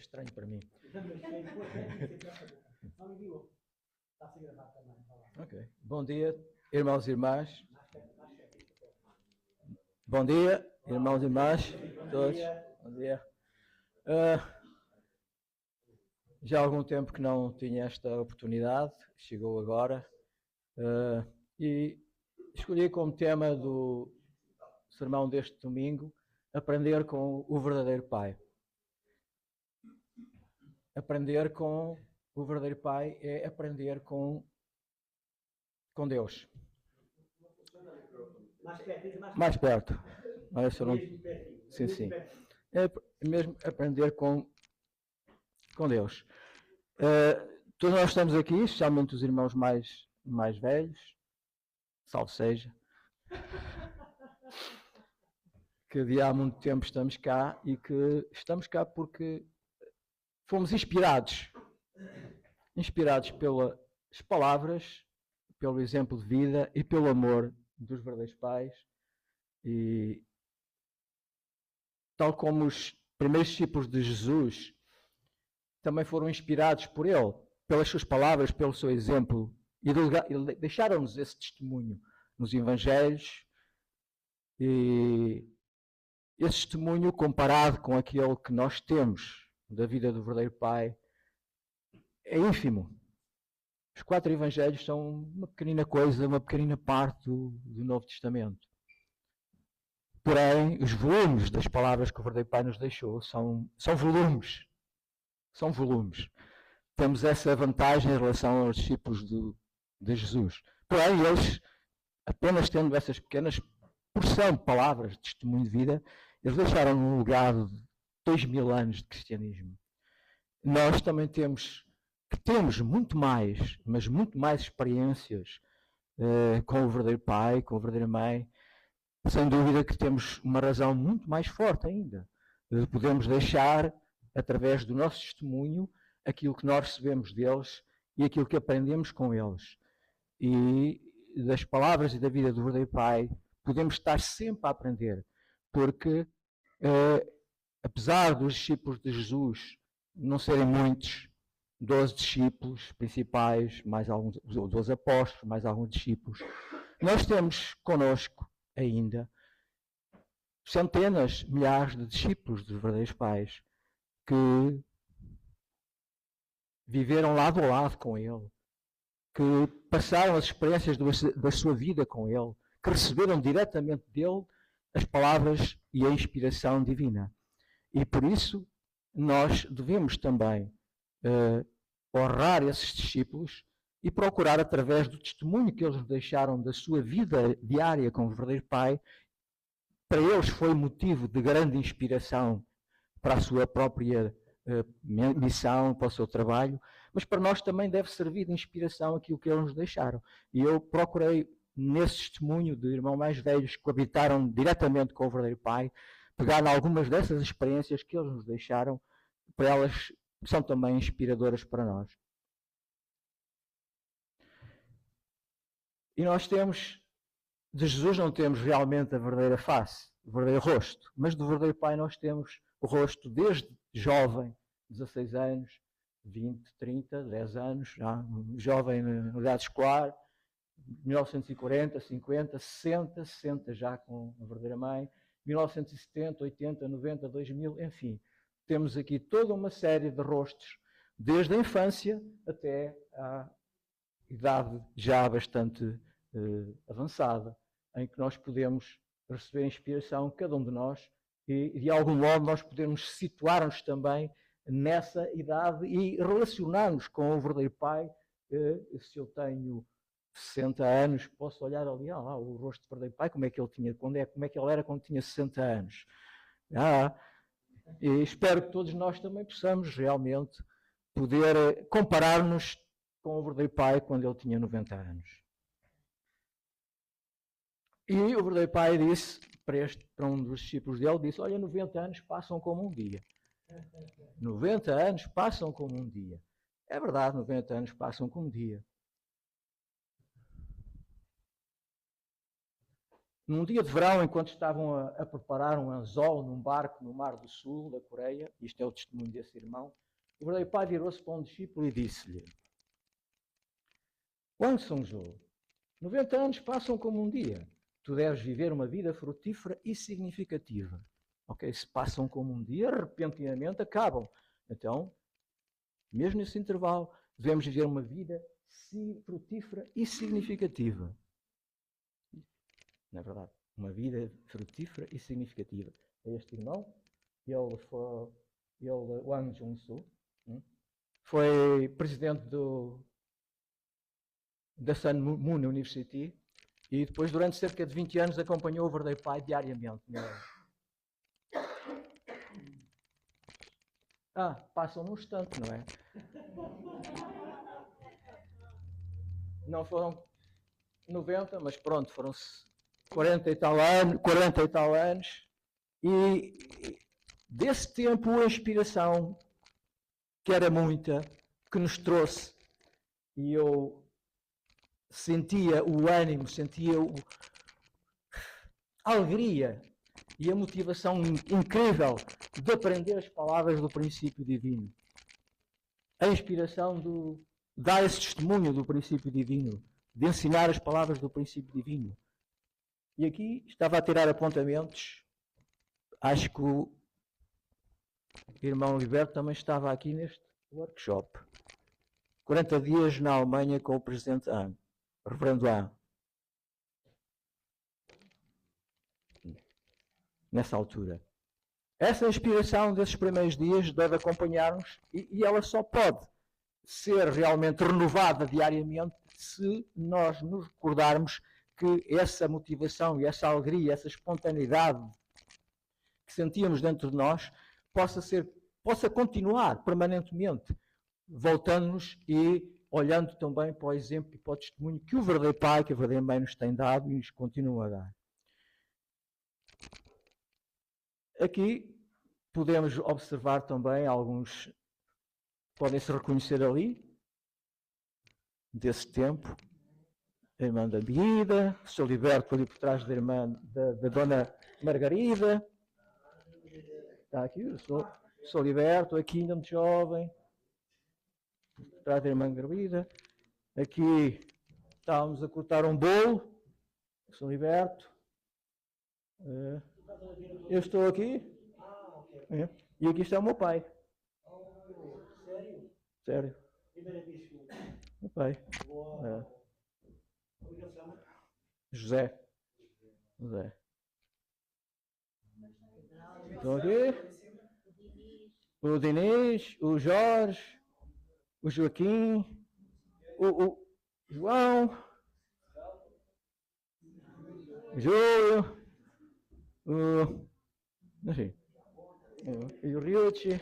estranho para mim. Ok. Bom dia, irmãos e irmãs. Bom dia, irmãos e irmãs. Todos. Bom dia. Já há algum tempo que não tinha esta oportunidade, chegou agora. E escolhi como tema do sermão deste domingo aprender com o verdadeiro Pai. Aprender com o verdadeiro Pai é aprender com Deus. Mais perto. Não... Sim. É mesmo aprender com Deus. Todos nós estamos aqui, especialmente os irmãos mais velhos, salve seja, que de há muito tempo estamos cá e que estamos cá porque fomos inspirados pelas palavras, pelo exemplo de vida e pelo amor dos verdadeiros pais. E tal como os primeiros discípulos de Jesus também foram inspirados por ele, pelas suas palavras, pelo seu exemplo, e deixaram-nos esse testemunho nos Evangelhos. E esse testemunho, comparado com aquele que nós temos da vida do verdadeiro Pai, é ínfimo. Os 4 Evangelhos são uma pequenina coisa, uma pequenina parte do Novo Testamento. Porém, os volumes das palavras que o verdadeiro Pai nos deixou são volumes. São volumes. Temos essa vantagem em relação aos discípulos de Jesus. Porém, eles, apenas tendo essas pequenas porção de palavras de testemunho de vida, eles deixaram um legado de 2000 anos de cristianismo. Nós também temos muito mais, mas muito mais experiências com o verdadeiro Pai, com a verdadeira Mãe. Sem dúvida que temos uma razão muito mais forte ainda. Podemos deixar, através do nosso testemunho, aquilo que nós recebemos deles e aquilo que aprendemos com eles. E das palavras e da vida do verdadeiro Pai, podemos estar sempre a aprender. Porque, apesar dos discípulos de Jesus não serem muitos, 12 discípulos principais, mais alguns, 12 apóstolos, mais alguns discípulos, nós temos connosco ainda centenas, milhares de discípulos dos verdadeiros pais que viveram lado a lado com ele, que passaram as experiências da sua vida com ele, que receberam diretamente dele as palavras e a inspiração divina. E por isso nós devemos também honrar esses discípulos e procurar, através do testemunho que eles nos deixaram da sua vida diária com o verdadeiro Pai, para eles foi motivo de grande inspiração para a sua própria missão, para o seu trabalho, mas para nós também deve servir de inspiração aquilo que eles nos deixaram. E eu procurei, nesse testemunho de irmãos mais velhos que habitaram diretamente com o verdadeiro Pai, pegar em algumas dessas experiências que eles nos deixaram, para elas são também inspiradoras para nós. E nós temos, de Jesus não temos realmente a verdadeira face, o verdadeiro rosto, mas do verdadeiro Pai nós temos o rosto desde jovem, 16 anos, 20, 30, 10 anos, já, jovem na idade escolar, 1940, 50, 60 já com a verdadeira mãe, 1970, 80, 90, 2000, enfim. Temos aqui toda uma série de rostos, desde a infância até à idade já bastante avançada, em que nós podemos receber inspiração, cada um de nós, e de algum modo nós podemos situar-nos também nessa idade e relacionar-nos com o verdadeiro Pai. Se eu tenho 60 anos, posso olhar ali, o rosto do verdadeiro Pai, como é que ele tinha, como é que ele era quando tinha 60 anos. E espero que todos nós também possamos realmente poder comparar-nos com o verdadeiro Pai quando ele tinha 90 anos. E o verdadeiro Pai disse para um dos discípulos dele, disse, olha, 90 anos passam como um dia. 90 anos passam como um dia. É verdade, 90 anos passam como um dia. Num dia de verão, enquanto estavam a preparar um anzol num barco no Mar do Sul da Coreia, isto é o testemunho desse irmão, o verdadeiro pai virou-se para um discípulo e disse-lhe: Wang Songzhou, 90 anos passam como um dia. Tu deves viver uma vida frutífera e significativa. Ok? Se passam como um dia, repentinamente acabam. Então, mesmo nesse intervalo, devemos viver uma vida frutífera e significativa. Não é verdade? Uma vida frutífera e significativa. Este irmão, Wang Jung-soo, foi presidente da Sun Moon University e depois, durante cerca de 20 anos, acompanhou o verdadeiro pai diariamente. Passam num instante, não é? Não foram 90, mas pronto, foram 40 e tal anos. E desse tempo a inspiração, que era muita, que nos trouxe, e eu sentia o ânimo, sentia a alegria e a motivação incrível de aprender as palavras do princípio divino. A inspiração de dar esse testemunho do princípio divino, de ensinar as palavras do princípio divino. E aqui estava a tirar apontamentos. Acho que o irmão Liberto também estava aqui neste workshop. 40 dias na Alemanha com o presidente Hahn, reverendo Hahn. Nessa altura. Essa inspiração desses primeiros dias deve acompanhar-nos e ela só pode ser realmente renovada diariamente se nós nos recordarmos que essa motivação e essa alegria, essa espontaneidade que sentíamos dentro de nós possa continuar permanentemente, voltando-nos e olhando também para o exemplo e para o testemunho que o verdadeiro Pai, que a verdadeira Mãe nos tem dado e nos continua a dar. Aqui podemos observar também alguns, podem-se reconhecer ali, desse tempo, a irmã da Bida, Sr. Liberto ali por trás da irmã da Dona Margarida. Está aqui, eu sou Liberto, aqui ainda muito jovem, por trás da irmã Margarida. Aqui estávamos a cortar um bolo, Sr. Liberto. Eu estou aqui. E aqui está o meu pai. Sério? Meu pai. José. Estão aqui? O Diniz, o Jorge, o Joaquim, o João, o Júlio, e o Ryuichi,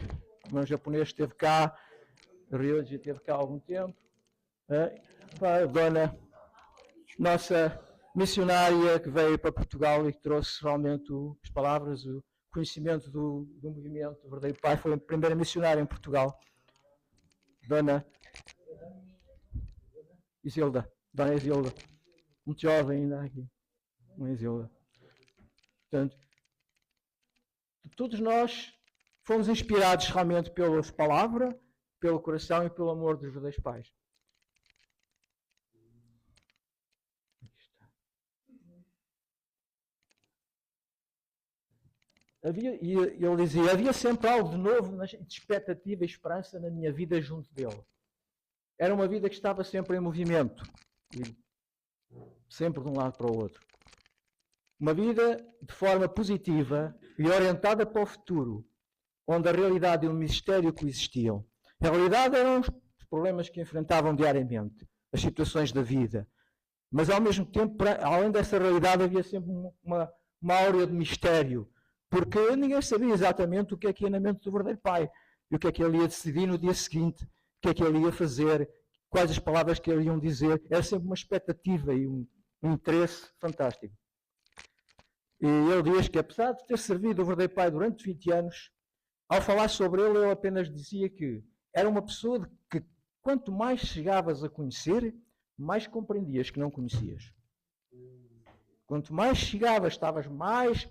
o meu japonês esteve cá, o Ryuichi esteve cá há algum tempo. A dona, nossa missionária que veio para Portugal e que trouxe realmente as palavras, o conhecimento do movimento do verdadeiro Pai, foi a primeira missionária em Portugal. Dona Isilda, muito jovem ainda aqui, uma Isilda. Portanto, todos nós fomos inspirados realmente pela palavra, pelo coração e pelo amor dos verdadeiros pais. Ele dizia, havia sempre algo de novo, de expectativa e esperança na minha vida junto dele. Era uma vida que estava sempre em movimento, sempre de um lado para o outro. Uma vida de forma positiva e orientada para o futuro, onde a realidade e o mistério coexistiam. A realidade eram os problemas que enfrentavam diariamente, as situações da vida. Mas, ao mesmo tempo, além dessa realidade, havia sempre uma áurea de mistério, porque ninguém sabia exatamente o que é que ia na mente do verdadeiro Pai, e o que é que ele ia decidir no dia seguinte, o que é que ele ia fazer, quais as palavras que ele ia dizer. Era sempre uma expectativa e um interesse fantástico. E ele diz que, apesar de ter servido o verdadeiro Pai durante 20 anos, ao falar sobre ele, ele apenas dizia que era uma pessoa que, quanto mais chegavas a conhecer, mais compreendias que não conhecias. Quanto mais chegavas,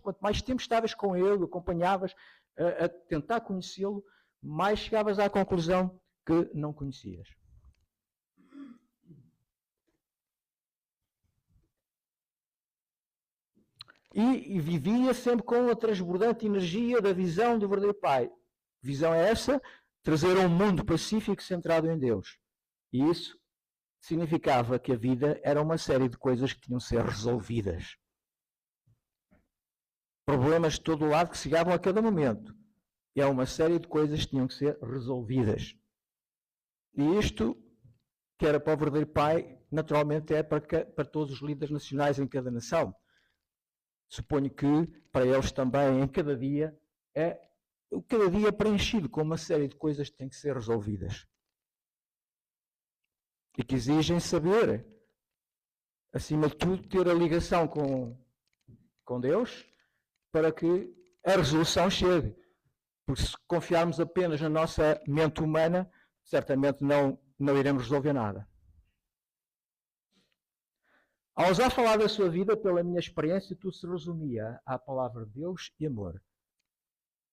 quanto mais tempo estavas com ele, acompanhavas a tentar conhecê-lo, mais chegavas à conclusão que não conhecias. E vivia sempre com a transbordante energia da visão do verdadeiro Pai. Visão é essa? Trazer um mundo pacífico centrado em Deus. E isso significava que a vida era uma série de coisas que tinham de ser resolvidas. Problemas de todo o lado que chegavam a cada momento. E é uma série de coisas que tinham que ser resolvidas. E isto, que era para o verdadeiro Pai, naturalmente é para todos os líderes nacionais em cada nação. Suponho que para eles também, em cada dia preenchido com uma série de coisas que têm que ser resolvidas. E que exigem saber, acima de tudo, ter a ligação com Deus para que a resolução chegue. Porque se confiarmos apenas na nossa mente humana, certamente não iremos resolver nada. Ao já falar da sua vida, pela minha experiência, tudo se resumia à palavra de Deus e amor.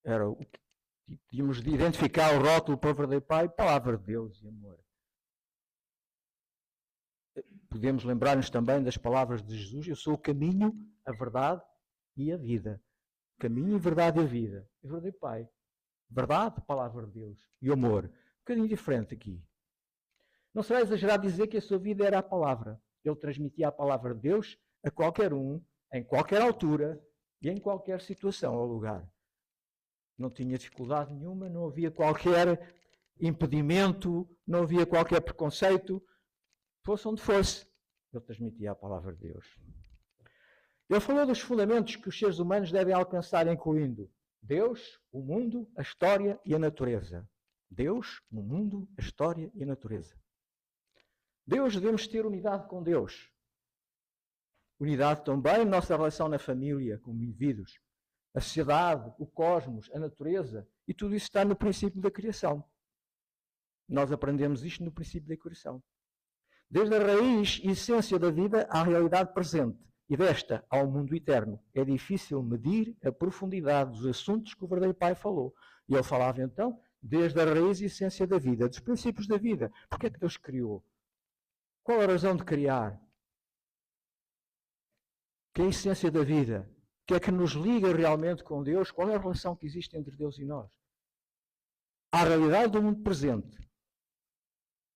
Era o que tínhamos de identificar o rótulo para o verdadeiro Pai, palavra de Deus e amor. Podemos lembrar-nos também das palavras de Jesus: eu sou o caminho, a verdade e a vida. Caminho, verdade e a vida. E o verdadeiro Pai. Verdade, palavra de Deus. E amor. Um bocadinho diferente aqui. Não será exagerado dizer que a sua vida era a palavra. Ele transmitia a palavra de Deus a qualquer um, em qualquer altura e em qualquer situação ou lugar. Não tinha dificuldade nenhuma, não havia qualquer impedimento, não havia qualquer preconceito. Fosse onde fosse, ele transmitia a palavra de Deus. Ele falou dos fundamentos que os seres humanos devem alcançar, incluindo Deus, o mundo, a história e a natureza. Deus, o mundo, a história e a natureza. Deus, devemos ter unidade com Deus. Unidade também na nossa relação na família, como indivíduos. A sociedade, o cosmos, a natureza, e tudo isso está no princípio da criação. Nós aprendemos isto no princípio da criação. Desde a raiz e essência da vida à realidade presente, e desta ao mundo eterno. É difícil medir a profundidade dos assuntos que o verdadeiro Pai falou. E ele falava então, desde a raiz e essência da vida, dos princípios da vida. Porquê é que Deus criou? Qual a razão de criar? Que é a essência da vida? O que é que nos liga realmente com Deus? Qual é a relação que existe entre Deus e nós? A realidade do mundo presente.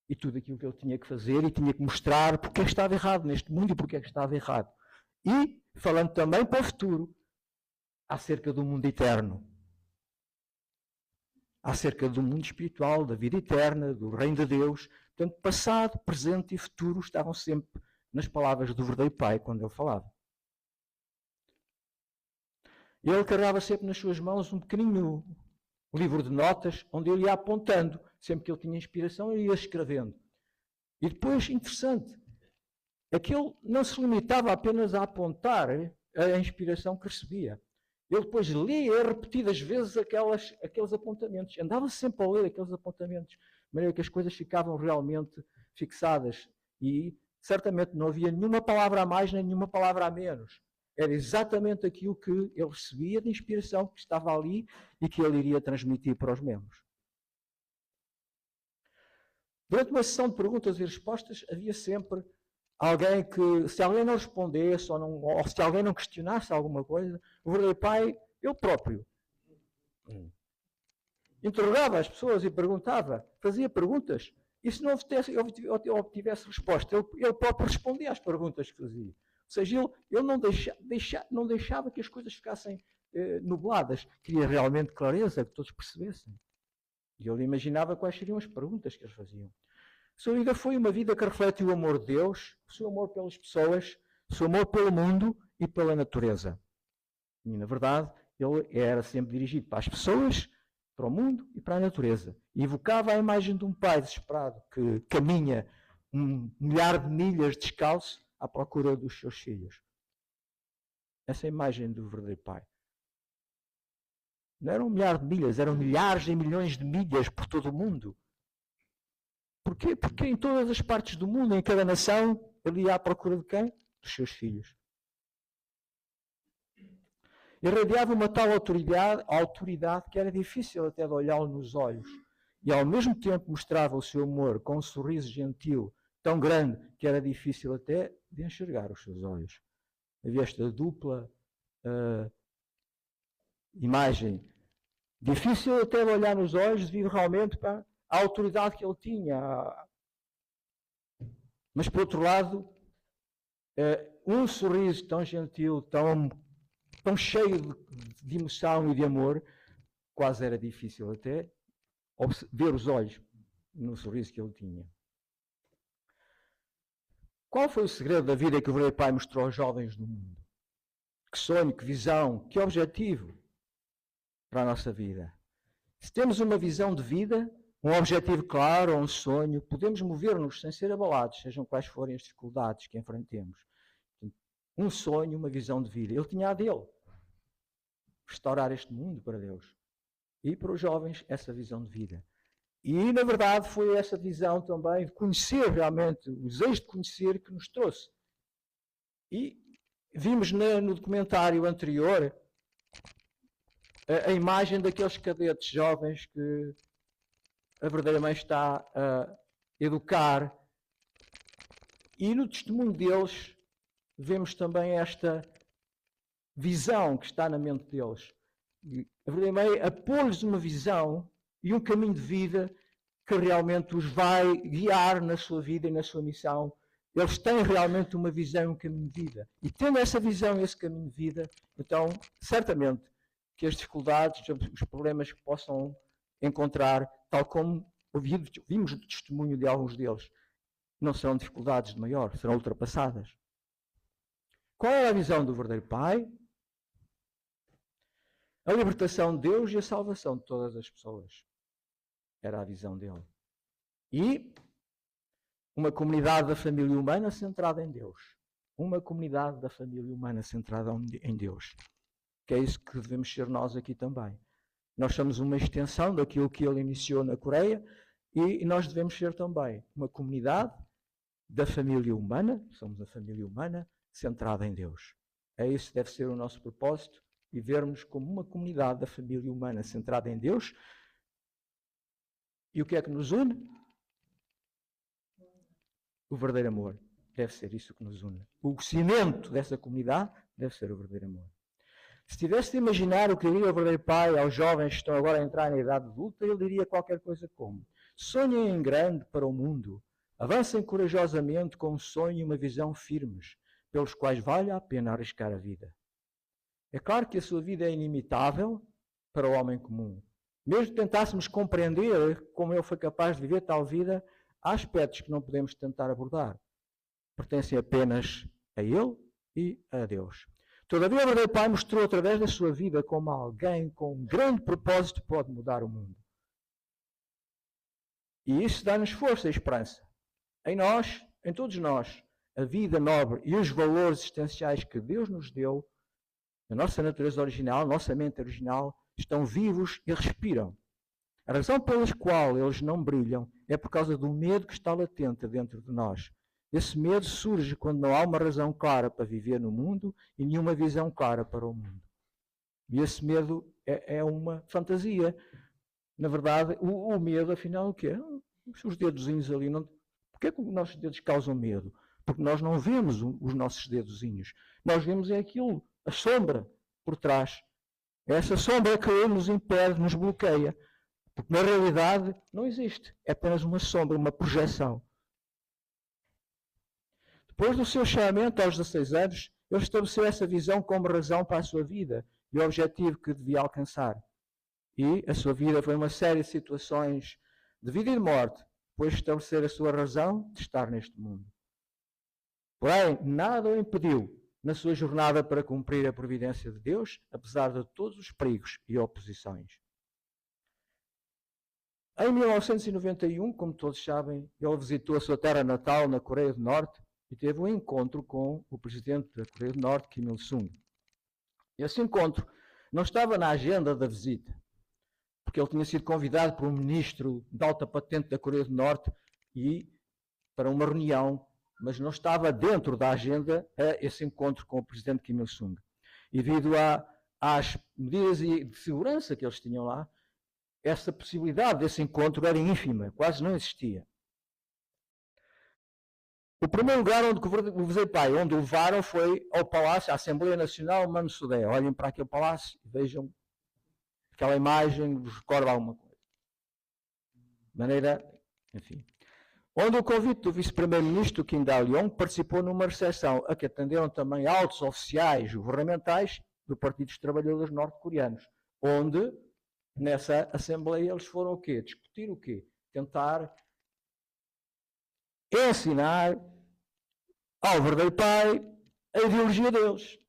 E tudo aquilo que ele tinha que fazer e tinha que mostrar porque é que estava errado neste mundo e porque é que estava errado. E falando também para o futuro, acerca do mundo eterno. Acerca do mundo espiritual, da vida eterna, do reino de Deus. Portanto, passado, presente e futuro estavam sempre nas palavras do verdadeiro Pai, quando ele falava. Ele carregava sempre nas suas mãos um pequenino livro de notas, onde ele ia apontando. Sempre que ele tinha inspiração, ele ia escrevendo. E depois, interessante, é que ele não se limitava apenas a apontar a inspiração que recebia. Ele depois lia repetidas vezes aqueles apontamentos. Andava sempre a ler aqueles apontamentos. De maneira que as coisas ficavam realmente fixadas. E certamente não havia nenhuma palavra a mais nem nenhuma palavra a menos. Era exatamente aquilo que ele recebia de inspiração que estava ali e que ele iria transmitir para os membros. Durante uma sessão de perguntas e respostas, havia sempre alguém que, se alguém não respondesse ou se alguém não questionasse alguma coisa, o verdadeiro Pai, ele próprio, interrogava as pessoas e perguntava, fazia perguntas. E se não obtivesse resposta, ele próprio respondia às perguntas que fazia. Ou seja, ele não deixava que as coisas ficassem nubladas. Queria realmente clareza, que todos percebessem. E ele imaginava quais seriam as perguntas que eles faziam. A sua vida foi uma vida que reflete o amor de Deus, o seu amor pelas pessoas, o seu amor pelo mundo e pela natureza. E, na verdade, ele era sempre dirigido para as pessoas, para o mundo e para a natureza. E evocava a imagem de um pai desesperado que caminha 1 milhar de milhas descalço à procura dos seus filhos. Essa é a imagem do verdadeiro Pai. Não eram 1 milhar de milhas, eram milhares e milhões de milhas por todo o mundo. Porquê? Porque em todas as partes do mundo, em cada nação, ele ia à procura de quem? Dos seus filhos. Irradiava uma tal autoridade que era difícil até de olhá-lo nos olhos. E ao mesmo tempo mostrava o seu amor com um sorriso gentil, tão grande que era difícil até de enxergar os seus olhos. Havia esta dupla imagem. Difícil até de olhar nos olhos devido realmente para a autoridade que ele tinha. Mas por outro lado, um sorriso tão gentil, tão cheio de emoção e de amor, quase era difícil até ver os olhos no sorriso que ele tinha. Qual foi o segredo da vida que o verdadeiro Pai mostrou aos jovens do mundo? Que sonho, que visão, que objetivo para a nossa vida? Se temos uma visão de vida, um objetivo claro ou um sonho, podemos mover-nos sem ser abalados, sejam quais forem as dificuldades que enfrentemos. Um sonho, uma visão de vida. Ele tinha a dele. Restaurar este mundo para Deus. E para os jovens, essa visão de vida. E, na verdade, foi essa visão também de conhecer realmente, o desejo de conhecer que nos trouxe. E vimos no documentário anterior a imagem daqueles cadetes jovens que a verdadeira mãe está a educar. E no testemunho deles, vemos também esta visão que está na mente deles. A verdadeira mãe apôs-lhes uma visão e um caminho de vida que realmente os vai guiar na sua vida e na sua missão. Eles têm realmente uma visão e um caminho de vida. E tendo essa visão e esse caminho de vida, então, certamente, que as dificuldades, os problemas que possam encontrar, tal como vimos o testemunho de alguns deles, não serão dificuldades de maior, serão ultrapassadas. Qual é a visão do verdadeiro Pai? A libertação de Deus e a salvação de todas as pessoas. Era a visão dele. E uma comunidade da família humana centrada em Deus. Uma comunidade da família humana centrada em Deus. Que é isso que devemos ser nós aqui também. Nós somos uma extensão daquilo que ele iniciou na Coreia e nós devemos ser também uma comunidade da família humana, somos a família humana, centrada em Deus. É isso que deve ser o nosso propósito e vermos como uma comunidade da família humana centrada em Deus. E o que é que nos une? O verdadeiro amor. Deve ser isso que nos une. O cimento dessa comunidade deve ser o verdadeiro amor. Se tivesse de imaginar o que diria o verdadeiro Pai aos jovens que estão agora a entrar na idade adulta, ele diria qualquer coisa como: sonhem em grande para o mundo, avancem corajosamente com um sonho e uma visão firmes, pelos quais vale a pena arriscar a vida. É claro que a sua vida é inimitável para o homem comum. Mesmo que tentássemos compreender como ele foi capaz de viver tal vida, há aspectos que não podemos tentar abordar. Pertencem apenas a ele e a Deus. Todavia, o verdadeiro Pai mostrou através da sua vida como alguém com um grande propósito pode mudar o mundo. E isso dá-nos força e esperança. Em nós, em todos nós, a vida nobre e os valores existenciais que Deus nos deu, a nossa natureza original, a nossa mente original, estão vivos e respiram. A razão pela qual eles não brilham é por causa do medo que está latente dentro de nós. Esse medo surge quando não há uma razão clara para viver no mundo e nenhuma visão clara para o mundo. E esse medo é uma fantasia. Na verdade, o medo, afinal, o quê? Os dedozinhos ali. Porquê é que os nossos dedos causam medo? Porque nós não vemos os nossos dedozinhos. Nós vemos aquilo, a sombra por trás. É essa sombra que nos impede, nos bloqueia. Porque na realidade não existe. É apenas uma sombra, uma projeção. Depois do seu chamamento aos 16 anos, ele estabeleceu essa visão como razão para a sua vida e o objetivo que devia alcançar. E a sua vida foi uma série de situações de vida e de morte, depois de estabelecer a sua razão de estar neste mundo. Porém, nada o impediu na sua jornada para cumprir a providência de Deus, apesar de todos os perigos e oposições. Em 1991, como todos sabem, ele visitou a sua terra natal na Coreia do Norte e teve um encontro com o presidente da Coreia do Norte, Kim Il-sung. Esse encontro não estava na agenda da visita, porque ele tinha sido convidado por um ministro de alta patente da Coreia do Norte para uma reunião, mas não estava dentro da agenda esse encontro com o presidente Kim Il-sung. E devido às medidas de segurança que eles tinham lá, essa possibilidade desse encontro era ínfima, quase não existia. O primeiro lugar onde o Viseu-Pai, onde o levaram, foi ao Palácio, à Assembleia Nacional Mano Sodré. Olhem para aquele palácio e vejam aquela imagem, vos recorda alguma coisa. De maneira, enfim. Onde o convite do vice-primeiro-ministro Kim Dae-jung participou numa recepção a que atenderam também altos oficiais governamentais do Partido dos Trabalhadores Norte-Coreanos, onde, nessa Assembleia, eles foram o quê? Discutir o quê? Tentar ensinar ao verdadeiro pai a ideologia deles.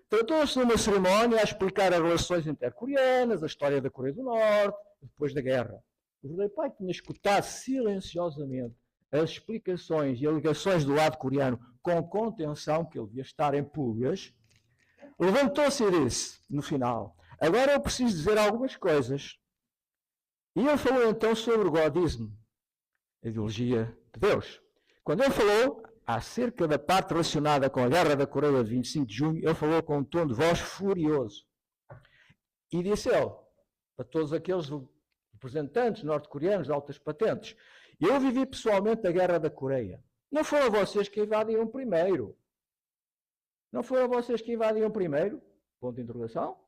Tratou-se de uma cerimónia a explicar as relações intercoreanas, a história da Coreia do Norte, depois da guerra. O verdadeiro pai tinha escutado silenciosamente as explicações e alegações do lado coreano com contenção, que ele devia estar em pulgas. Levantou-se e disse, no final, agora eu preciso dizer algumas coisas. E ele falou então sobre o godismo, a ideologia de Deus. Quando ele falou acerca da parte relacionada com a guerra da Coreia de 25 de junho, ele falou com um tom de voz furioso. E disse ele, para todos aqueles representantes norte-coreanos de altas patentes, eu vivi pessoalmente a guerra da Coreia. Não foram vocês que invadiram primeiro. Não foram vocês que invadiram primeiro? Ponto de interrogação.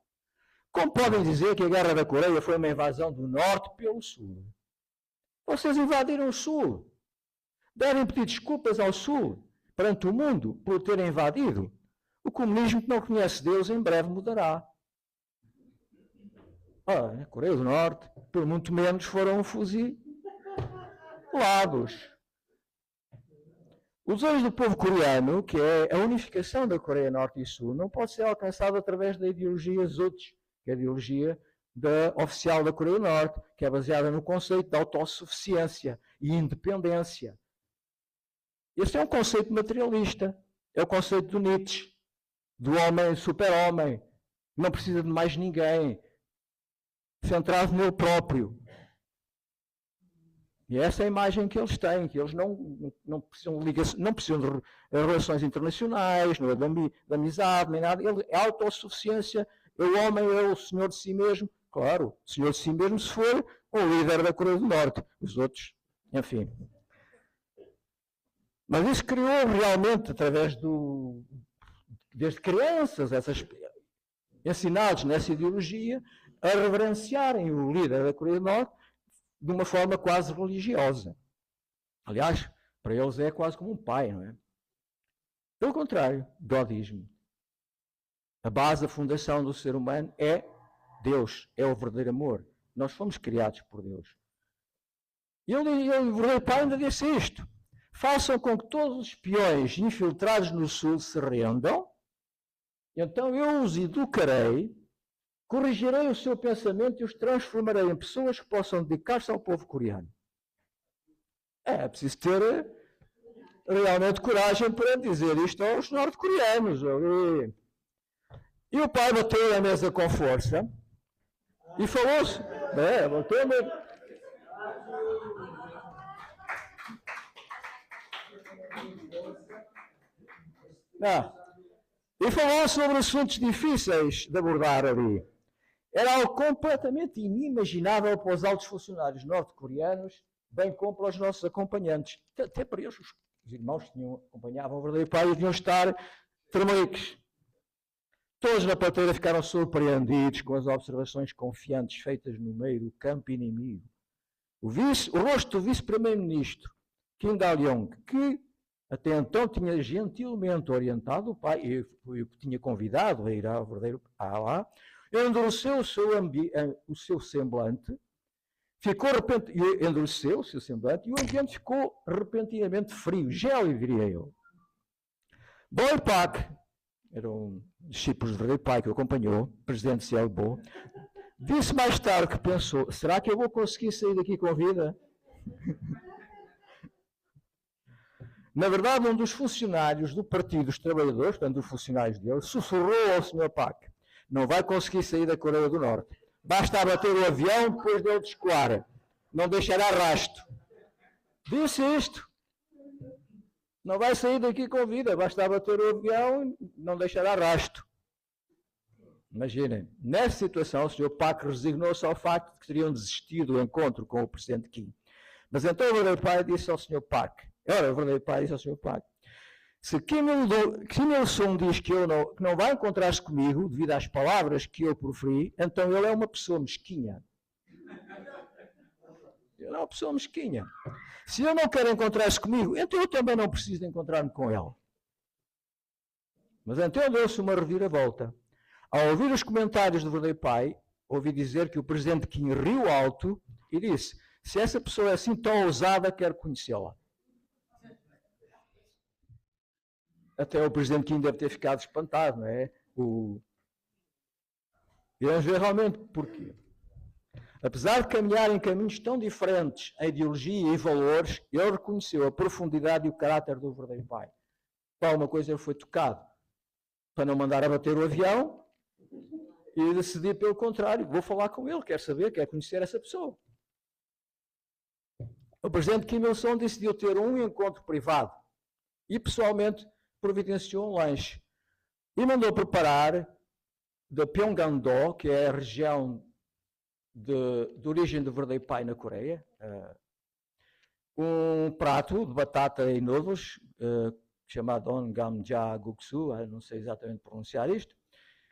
Como podem dizer que a guerra da Coreia foi uma invasão do norte pelo sul? Vocês invadiram o sul. Devem pedir desculpas ao sul, perante o mundo, por o terem invadido. O comunismo que não conhece Deus em breve mudará. A Coreia do Norte, por muito menos, foram fuzilados. Os desejos do povo coreano, que é a unificação da Coreia Norte e Sul, não pode ser alcançado através da ideologia Zuch, que é a ideologia oficial da Coreia do Norte, que é baseada no conceito de autossuficiência e independência. Esse é um conceito materialista. É o conceito do Nietzsche, do homem, super-homem, não precisa de mais ninguém, centrado nele próprio. E essa é a imagem que eles têm, que eles não precisam de ligação, não precisam de relações internacionais, não é de amizade, nem nada. É a autossuficiência, é o homem, é o senhor de si mesmo. Claro, o senhor de si mesmo se for o líder da Coreia do Norte. Os outros, enfim. Mas isso criou realmente, através desde crianças, ensinados nessa ideologia, a reverenciarem o líder da Coreia do Norte de uma forma quase religiosa. Aliás, para eles é quase como um pai, não é? Pelo contrário, godismo. A base, a fundação do ser humano é Deus, é o verdadeiro amor. Nós fomos criados por Deus. E o verdadeiro pai ainda disse isto. Façam com que todos os espiões infiltrados no Sul se rendam, então eu os educarei, corrigirei o seu pensamento e os transformarei em pessoas que possam dedicar-se ao povo coreano. É preciso ter realmente coragem para dizer isto aos norte-coreanos. E o pai bateu a mesa com força e falou-se. Bateu a mesa. E falou sobre assuntos difíceis de abordar ali. Era algo completamente inimaginável para os altos funcionários norte-coreanos, bem como para os nossos acompanhantes. Até para eles, os irmãos que acompanhavam o verdadeiro pai, deviam estar tremeliques. Todos na plateia ficaram surpreendidos com as observações confiantes feitas no meio do campo inimigo. O rosto do vice-primeiro-ministro, Kim Dae-jung, que até então tinha gentilmente orientado o pai, e foi o que tinha convidado a ir ao verdadeiro lá, endureceu o seu semblante, endureceu o seu semblante e o ambiente ficou repentinamente frio, gélido, diria eu. Boy Pak, era um discípulo do verdadeiro pai que o acompanhou, presidente Cielbo, disse mais tarde que pensou, será que eu vou conseguir sair daqui com vida? Na verdade, um dos funcionários do Partido dos Trabalhadores, portanto, dos funcionários dele, sussurrou ao Sr. Pak, não vai conseguir sair da Coreia do Norte. Basta abater o avião depois dele descolar. Não deixará rastro. Disse isto. Não vai sair daqui com vida. Basta abater o avião e não deixará rastro. Imaginem, nessa situação, o Sr. Park resignou-se ao facto de que teriam desistido do encontro com o Presidente Kim. Mas então o verdadeiro pai disse ao Sr. Park, o verdadeiro pai disse ao Sr. Park, se Kim Il-sung diz que não vai encontrar-se comigo, devido às palavras que eu proferi, então ele é uma pessoa mesquinha. Ele é uma pessoa mesquinha. Se ele não quer encontrar-se comigo, então eu também não preciso de encontrar-me com ele. Mas então deu-se uma reviravolta. Ao ouvir os comentários do verdadeiro pai, ouvi dizer que o Presidente Kim riu alto e disse, se essa pessoa é assim tão ousada, quero conhecê-la. Até o Presidente Kim deve ter ficado espantado, não é? E vamos ver realmente porquê. Apesar de caminhar em caminhos tão diferentes em ideologia e valores, ele reconheceu a profundidade e o caráter do verdadeiro pai. Para uma coisa ele foi tocado, para não mandar abater o avião, e decidir pelo contrário, vou falar com ele, quero saber, quero conhecer essa pessoa. O Presidente Kim Il-sung decidiu ter um encontro privado e pessoalmente providenciou um lanche e mandou preparar da Pyongan-do, que é a região de origem do verdadeiro pai na Coreia, um prato de batata e noodles chamado Ongamja-guksu, não sei exatamente pronunciar isto,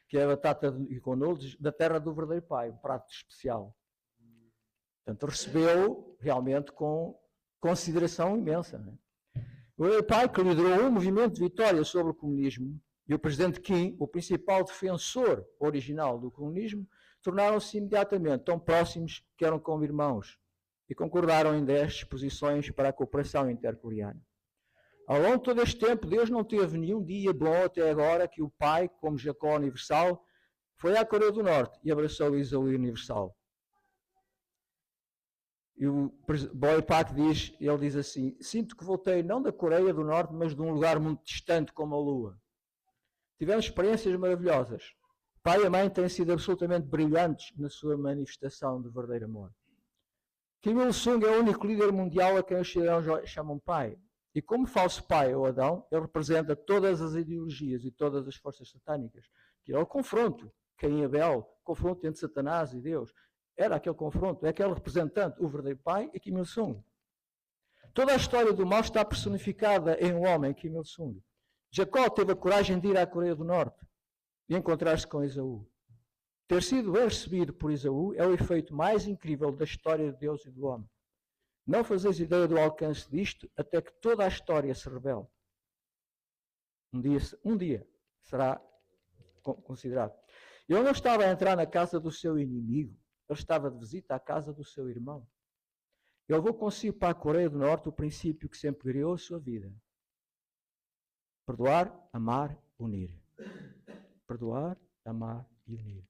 que é a batata com noodles da terra do verdadeiro pai, um prato especial. Portanto, recebeu realmente com consideração imensa. Né? O verdadeiro pai, que liderou um movimento de vitória sobre o comunismo, e o Presidente Kim, o principal defensor original do comunismo, tornaram-se imediatamente tão próximos que eram como irmãos e concordaram em 10 disposições para a cooperação intercoreana. Ao longo de todo este tempo, Deus não teve nenhum dia bom até agora que o pai, como Jacó Universal, foi à Coreia do Norte e abraçou Esaú Universal. E o Boy Pak ele diz assim, sinto que voltei não da Coreia do Norte, mas de um lugar muito distante como a Lua. Tivemos experiências maravilhosas. O pai e a mãe têm sido absolutamente brilhantes na sua manifestação de verdadeiro amor. Kim Il-sung é o único líder mundial a quem os cidadãos chamam pai. E como falso pai ou Adão, ele representa todas as ideologias e todas as forças satânicas. Que é o confronto, Caim e Abel, confronto entre Satanás e Deus. Era aquele confronto, é aquele representante, o verdadeiro pai e Kim Il-sung. Toda a história do mal está personificada em um homem, Kim Il-sung. Jacó teve a coragem de ir à Coreia do Norte e encontrar-se com Esaú. Ter sido bem recebido por Esaú é o efeito mais incrível da história de Deus e do homem. Não fazeis ideia do alcance disto até que toda a história se revele. Um dia será considerado. Ele não estava a entrar na casa do seu inimigo, ele estava de visita à casa do seu irmão. Ele levou consigo para a Coreia do Norte o princípio que sempre criou a sua vida. Perdoar, amar, unir. Perdoar, amar e unir.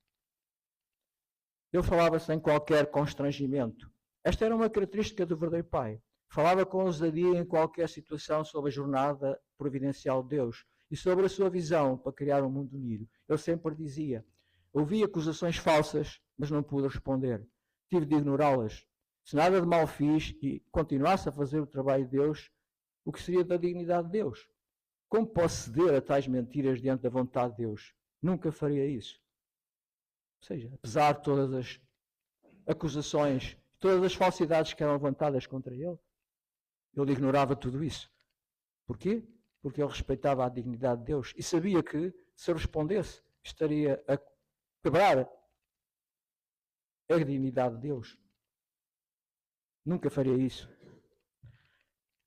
Ele falava sem qualquer constrangimento. Esta era uma característica do verdadeiro pai. Falava com ousadia em qualquer situação sobre a jornada providencial de Deus e sobre a sua visão para criar um mundo unido. Ele sempre dizia, ouvi acusações falsas, mas não pude responder. Tive de ignorá-las. Se nada de mal fiz e continuasse a fazer o trabalho de Deus, o que seria da dignidade de Deus? Como posso ceder a tais mentiras diante da vontade de Deus? Nunca faria isso. Ou seja, apesar de todas as acusações, todas as falsidades que eram levantadas contra ele, ele ignorava tudo isso. Porquê? Porque ele respeitava a dignidade de Deus e sabia que, se ele respondesse, estaria a quebrar a dignidade de Deus. Nunca faria isso.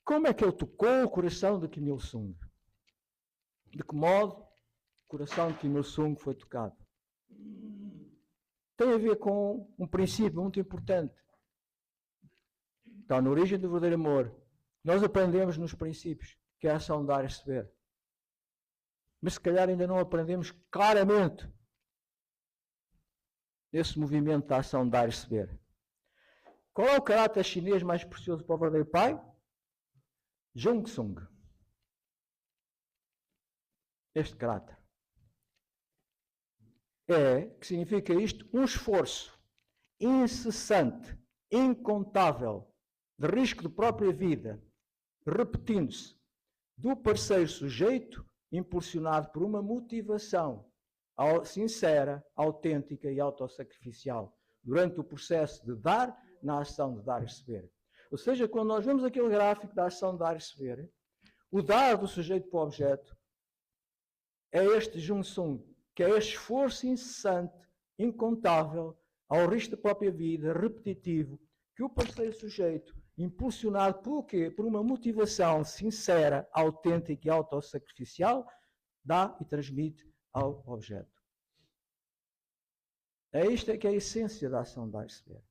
Como é que ele tocou o coração de Kim Il-sung? De que modo o coração de Kim Il-sung foi tocado? Tem a ver com um princípio muito importante. Está na origem do verdadeiro amor. Nós aprendemos nos princípios, que é a ação de dar e receber. Mas se calhar ainda não aprendemos claramente esse movimento da ação de dar e receber. Qual é o caráter chinês mais precioso para o verdadeiro pai? Jung-sung. Este caráter. Que significa isto? Um esforço incessante, incontável, de risco de própria vida, repetindo-se, do parceiro sujeito, impulsionado por uma motivação sincera, autêntica e autossacrificial, durante o processo de dar, na ação de dar e receber. Ou seja, quando nós vemos aquele gráfico da ação de dar e receber, o dar do sujeito para o objeto é este Jung-Sung, que é este esforço incessante, incontável, ao risco da própria vida, repetitivo, que o parceiro sujeito, impulsionado por quê? Por uma motivação sincera, autêntica e autossacrificial, dá e transmite ao objeto. É isto que é a essência da ação de dar e receber.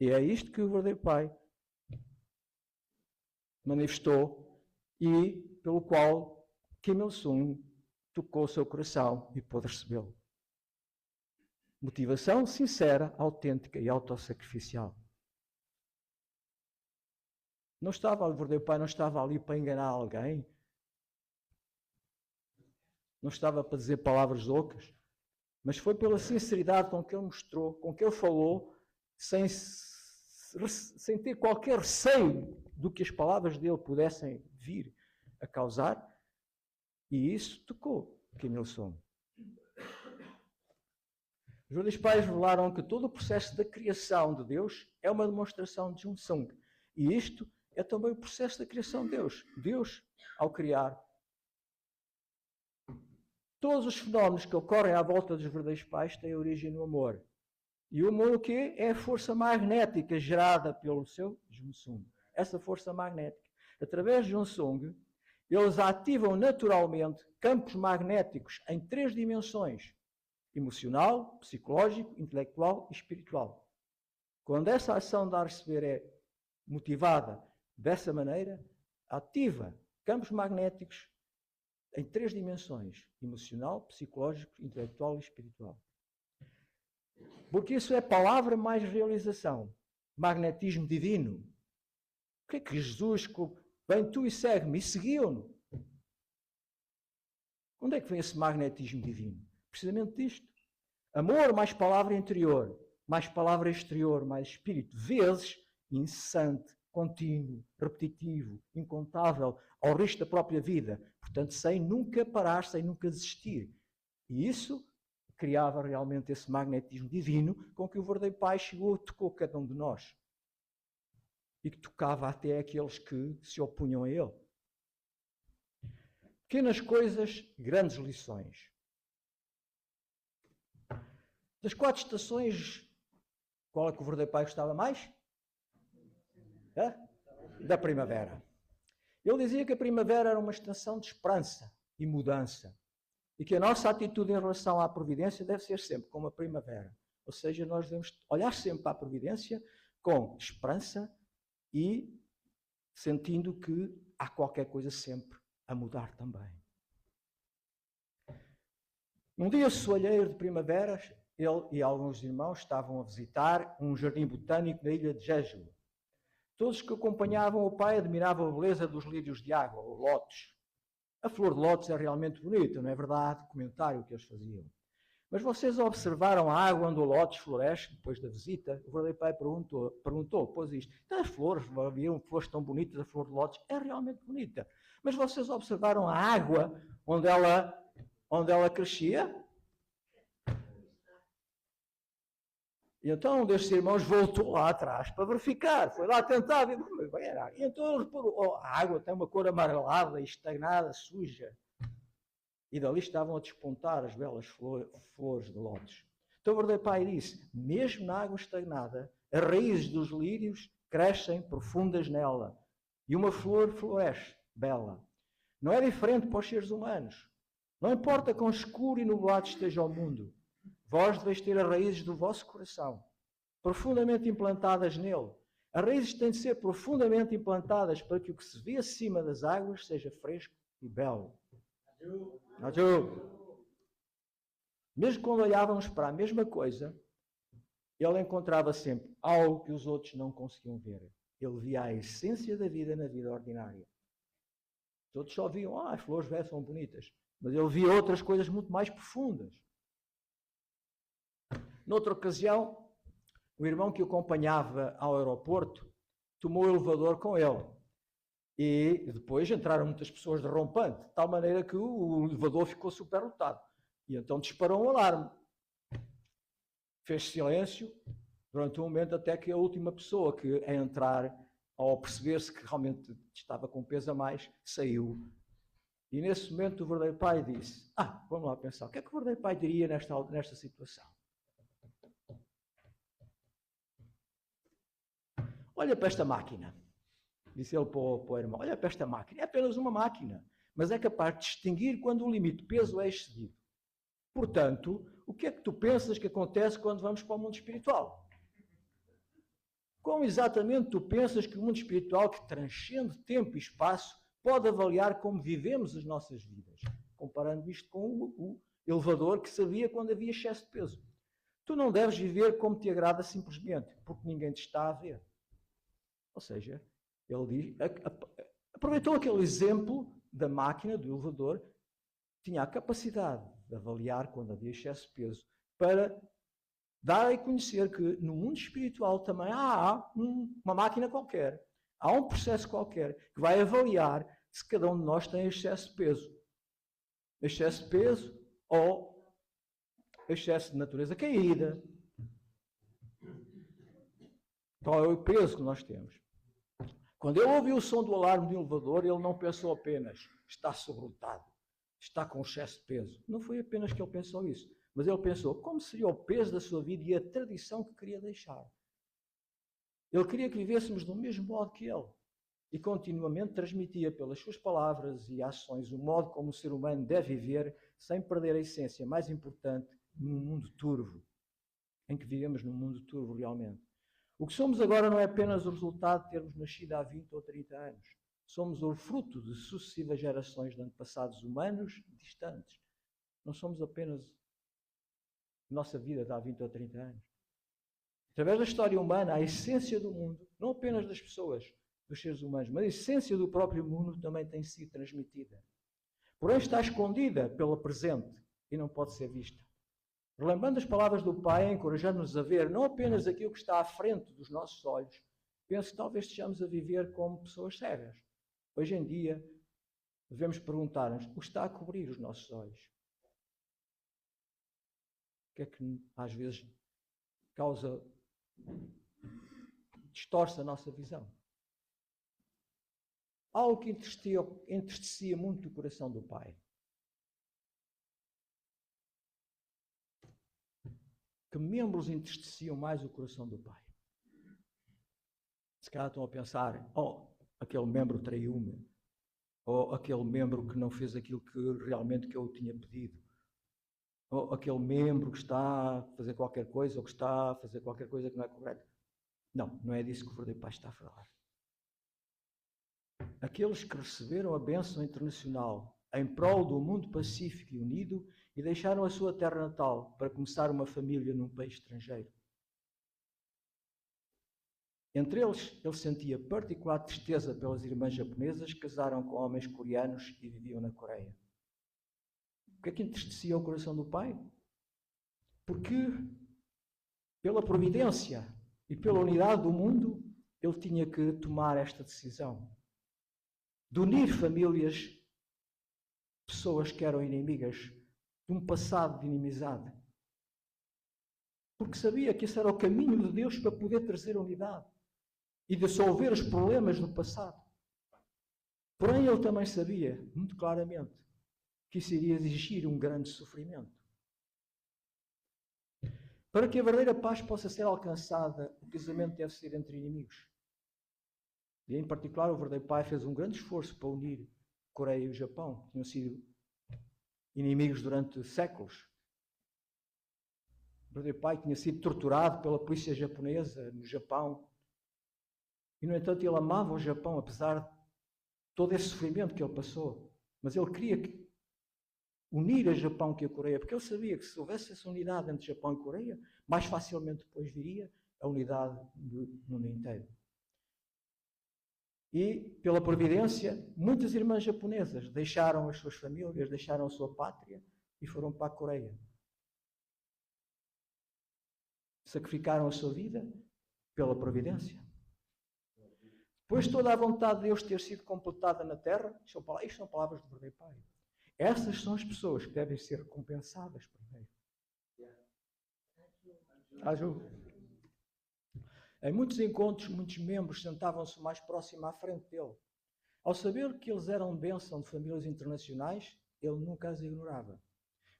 E é isto que o verdadeiro Pai manifestou e pelo qual Kim Il-sung tocou o seu coração e pôde recebê-lo. Motivação sincera, autêntica e autossacrificial. Não estava, o verdadeiro Pai não estava ali para enganar alguém. Não estava para dizer palavras ocas. Mas foi pela sinceridade com que ele mostrou, com que ele falou, sem ter qualquer receio do que as palavras dele pudessem vir a causar. E isso tocou Kim Il-sung. Os verdadeiros pais revelaram que todo o processo da criação de Deus é uma demonstração de Jung-sung. E isto é também o processo da criação de Deus. Deus, ao criar, todos os fenómenos que ocorrem à volta dos verdadeiros pais têm origem no amor. E o amor o quê? É a força magnética gerada pelo seu Jung-sung. Essa força magnética. Através de Jung-sung, eles ativam naturalmente campos magnéticos em 3 dimensões. Emocional, psicológico, intelectual e espiritual. Quando essa ação de dar e receber é motivada dessa maneira, ativa campos magnéticos em 3 dimensões: emocional, psicológico, intelectual e espiritual. Porque isso é palavra mais realização. Magnetismo divino. O que é que Jesus, vem tu e segue-me, e seguiu-no? Onde é que vem esse magnetismo divino? Precisamente disto. Amor mais palavra interior, mais palavra exterior, mais espírito, vezes incessante, contínuo, repetitivo, incontável, ao risco da própria vida. Portanto, sem nunca parar, sem nunca desistir. E isso criava realmente esse magnetismo divino com que o verdadeiro Pai chegou e tocou cada um de nós. E que tocava até aqueles que se opunham a Ele. Pequenas coisas, grandes lições. Das 4 estações, qual é que o verdadeiro Pai gostava mais? Da primavera. Ele dizia que a primavera era uma estação de esperança e mudança. E que a nossa atitude em relação à providência deve ser sempre como a primavera. Ou seja, nós devemos olhar sempre para a providência com esperança e sentindo que há qualquer coisa sempre a mudar também. Num dia soalheiro de primavera, ele e alguns irmãos estavam a visitar um jardim botânico na ilha de Jeju. Todos que acompanhavam o pai admiravam a beleza dos lírios de água, ou lótus. A flor de lótus é realmente bonita, não é verdade? Comentário que eles faziam. Mas vocês observaram a água onde o lótus floresce depois da visita? O verdadeiro pai perguntou, pôs isto. Então as flores, haviam flores tão bonitas, a flor de lótus é realmente bonita. Mas vocês observaram a água onde ela crescia? E então um destes irmãos voltou lá atrás para verificar, foi lá tentar ver. E então ele reparou, a água tem uma cor amarelada, estagnada, suja. E dali estavam a despontar as belas flores de lótus. Então o verdadeiro Pai disse, mesmo na água estagnada, as raízes dos lírios crescem profundas nela. E uma flor floresce, bela. Não é diferente para os seres humanos. Não importa quão escuro e nublado esteja o mundo. Vós deveis ter as raízes do vosso coração, profundamente implantadas nele. As raízes têm de ser profundamente implantadas para que o que se vê acima das águas seja fresco e belo. Mesmo quando olhávamos para a mesma coisa, ele encontrava sempre algo que os outros não conseguiam ver. Ele via a essência da vida na vida ordinária. Todos só viam, as flores são bonitas. Mas ele via outras coisas muito mais profundas. Noutra ocasião, o irmão que o acompanhava ao aeroporto tomou o elevador com ele. E depois entraram muitas pessoas de rompante, de tal maneira que o elevador ficou superlotado. E então disparou um alarme. Fez silêncio durante um momento até que a última pessoa que a entrar, ao perceber-se que realmente estava com peso a mais, saiu. E nesse momento o verdadeiro pai disse, vamos lá pensar, o que é que o verdadeiro pai diria nesta situação? Olha para esta máquina, disse ele para o irmão, olha para esta máquina, é apenas uma máquina, mas é capaz de distinguir quando o limite de peso é excedido. Portanto, o que é que tu pensas que acontece quando vamos para o mundo espiritual? Como exatamente tu pensas que o mundo espiritual, que transcende tempo e espaço, pode avaliar como vivemos as nossas vidas? Comparando isto com o elevador que sabia quando havia excesso de peso. Tu não deves viver como te agrada simplesmente, porque ninguém te está a ver. Ou seja, ele diz, aproveitou aquele exemplo da máquina, do elevador, tinha a capacidade de avaliar quando havia excesso de peso, para dar a conhecer que no mundo espiritual também há uma máquina qualquer, há um processo qualquer que vai avaliar se cada um de nós tem excesso de peso. Excesso de peso ou excesso de natureza caída. Qual é o peso que nós temos? Quando ele ouviu o som do alarme do elevador, ele não pensou apenas, está sobrelotado, está com excesso de peso. Não foi apenas que ele pensou isso, mas ele pensou, como seria o peso da sua vida e a tradição que queria deixar? Ele queria que vivêssemos do mesmo modo que ele. E continuamente transmitia pelas suas palavras e ações o modo como o ser humano deve viver, sem perder a essência mais importante num mundo turvo, em que vivemos num mundo turvo realmente. O que somos agora não é apenas o resultado de termos nascido há 20 ou 30 anos. Somos o fruto de sucessivas gerações de antepassados humanos distantes. Não somos apenas nossa vida de há 20 ou 30 anos. Através da história humana, a essência do mundo, não apenas das pessoas, dos seres humanos, mas a essência do próprio mundo também tem sido transmitida. Porém, está escondida pela presente e não pode ser vista. Relembrando as palavras do Pai, encorajando-nos a ver não apenas aquilo que está à frente dos nossos olhos, penso que talvez estejamos a viver como pessoas cegas. Hoje em dia, devemos perguntar-nos o que está a cobrir os nossos olhos. O que é que às vezes distorce a nossa visão? Algo que entristecia muito o coração do Pai. Que membros entristeciam mais o coração do Pai? Se calhar estão a pensar, aquele membro traiu-me, ou aquele membro que não fez aquilo que realmente que eu tinha pedido, ou aquele membro que está a fazer qualquer coisa, ou que está a fazer qualquer coisa que não é correta. Não, não é disso que o verdadeiro Pai está a falar. Aqueles que receberam a bênção internacional em prol do mundo pacífico e unido e deixaram a sua terra natal para começar uma família num país estrangeiro. Entre eles, ele sentia particular tristeza pelas irmãs japonesas que casaram com homens coreanos e viviam na Coreia. O que é que entristecia o coração do Pai? Porque, pela providência e pela unidade do mundo, ele tinha que tomar esta decisão de unir famílias, pessoas que eram inimigas, de um passado de inimizade. Porque sabia que esse era o caminho de Deus para poder trazer unidade e dissolver os problemas do passado. Porém, ele também sabia, muito claramente, que isso iria exigir um grande sofrimento. Para que a verdadeira paz possa ser alcançada, o casamento deve ser entre inimigos. E, em particular, o verdadeiro Pai fez um grande esforço para unir a Coreia e o Japão, que tinham sido inimigos durante séculos. O verdadeiro Pai tinha sido torturado pela polícia japonesa no Japão. E, no entanto, ele amava o Japão, apesar de todo esse sofrimento que ele passou. Mas ele queria unir a Japão que a Coreia, porque ele sabia que se houvesse essa unidade entre Japão e Coreia, mais facilmente depois viria a unidade do mundo inteiro. E, pela providência, muitas irmãs japonesas deixaram as suas famílias, deixaram a sua pátria e foram para a Coreia. Sacrificaram a sua vida pela providência. Depois toda a vontade de Deus ter sido completada na terra, isto são palavras do verdadeiro Pai. Essas são as pessoas que devem ser recompensadas primeiro. Em muitos encontros, muitos membros sentavam-se mais próximo à frente dele. Ao saber que eles eram bênção de famílias internacionais, ele nunca as ignorava.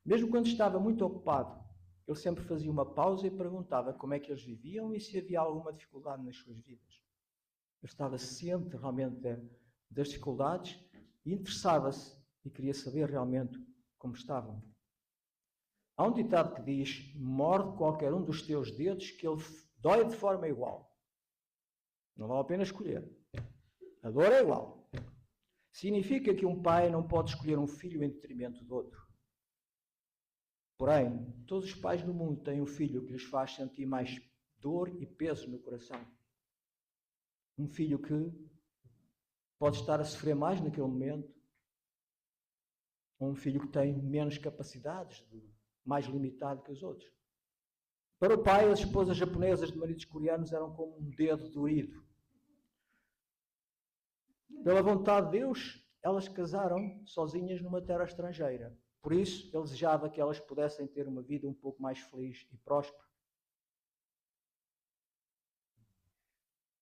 Mesmo quando estava muito ocupado, ele sempre fazia uma pausa e perguntava como é que eles viviam e se havia alguma dificuldade nas suas vidas. Ele estava ciente realmente das dificuldades e interessava-se e queria saber realmente como estavam. Há um ditado que diz: morde qualquer um dos teus dedos que ele dói de forma igual. Não vale a pena escolher. A dor é igual. Significa que um pai não pode escolher um filho em detrimento do outro. Porém, todos os pais do mundo têm um filho que lhes faz sentir mais dor e peso no coração. Um filho que pode estar a sofrer mais naquele momento. Ou um filho que tem menos capacidades, mais limitado que os outros. Para o pai, as esposas japonesas de maridos coreanos eram como um dedo doído. Pela vontade de Deus, elas casaram sozinhas numa terra estrangeira. Por isso, ele desejava que elas pudessem ter uma vida um pouco mais feliz e próspera.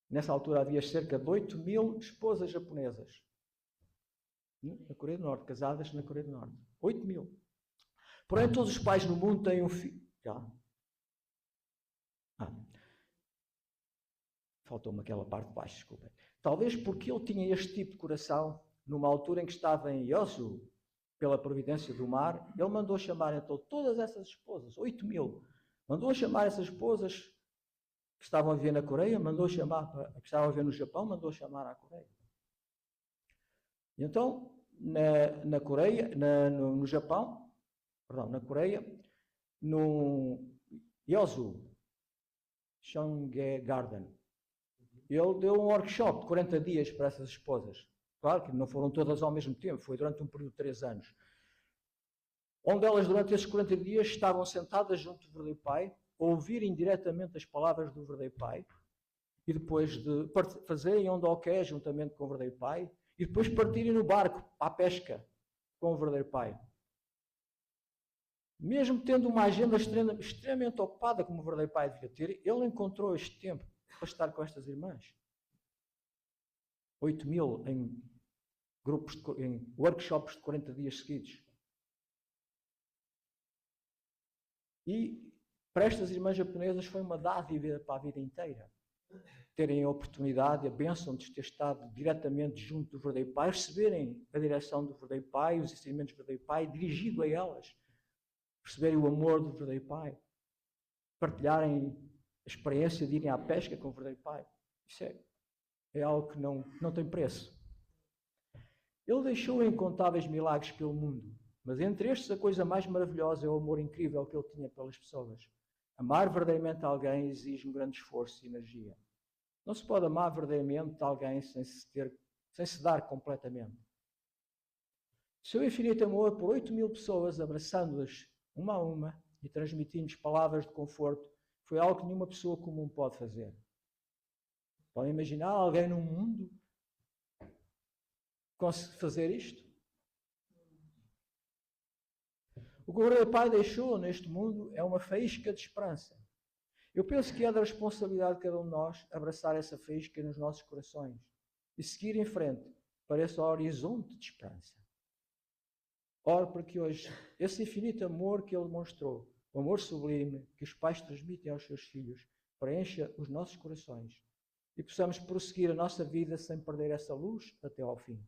Nessa altura havia cerca de 8.000 esposas japonesas na Coreia do Norte, casadas na Coreia do Norte. 8.000. Porém, todos os pais no mundo têm um filho. Faltou-me aquela parte de baixo, desculpem. Talvez porque ele tinha este tipo de coração, numa altura em que estava em Yosu, pela providência do mar, ele mandou chamar então todas essas esposas, 8.000, mandou chamar essas esposas que estavam a viver na Coreia, mandou chamar, que estavam a viver no Japão, mandou chamar à Coreia. E então, na Coreia, no Japão, perdão, na Coreia, no Yosu, Shonge Garden, ele deu um workshop de 40 dias para essas esposas. Claro que não foram todas ao mesmo tempo, foi durante um período de 3 anos. Onde elas, durante esses 40 dias, estavam sentadas junto do verdadeiro Pai, a ouvirem diretamente as palavras do verdadeiro Pai, e depois de fazerem ondoké juntamente com o verdadeiro Pai, e depois partirem no barco à pesca com o verdadeiro Pai. Mesmo tendo uma agenda extremamente ocupada, como o verdadeiro Pai devia ter, ele encontrou este tempo para estar com estas irmãs. 8.000 em grupos, em workshops de 40 dias seguidos. E para estas irmãs japonesas foi uma dádiva para a vida inteira. Terem a oportunidade, a bênção de ter estado diretamente junto do verdadeiro Pai, receberem a direção do verdadeiro Pai, os ensinamentos do verdadeiro Pai, dirigido a elas, perceberem o amor do verdadeiro Pai, partilharem a experiência de irem à pesca com o verdadeiro Pai. Isso é algo que não tem preço. Ele deixou incontáveis milagres pelo mundo, mas entre estes a coisa mais maravilhosa é o amor incrível que ele tinha pelas pessoas. Amar verdadeiramente alguém exige um grande esforço e energia. Não se pode amar verdadeiramente alguém sem se dar completamente. O seu infinito amor por 8.000 pessoas, abraçando-as uma a uma e transmitindo-lhes palavras de conforto, foi algo que nenhuma pessoa comum pode fazer. Podem imaginar alguém no mundo conseguir fazer isto? O que o verdadeiro Pai deixou neste mundo é uma faísca de esperança. Eu penso que é da responsabilidade de cada um de nós abraçar essa faísca nos nossos corações e seguir em frente para esse horizonte de esperança. Oro para que hoje esse infinito amor que Ele demonstrou, o amor sublime que os pais transmitem aos seus filhos, preencha os nossos corações e possamos prosseguir a nossa vida sem perder essa luz até ao fim.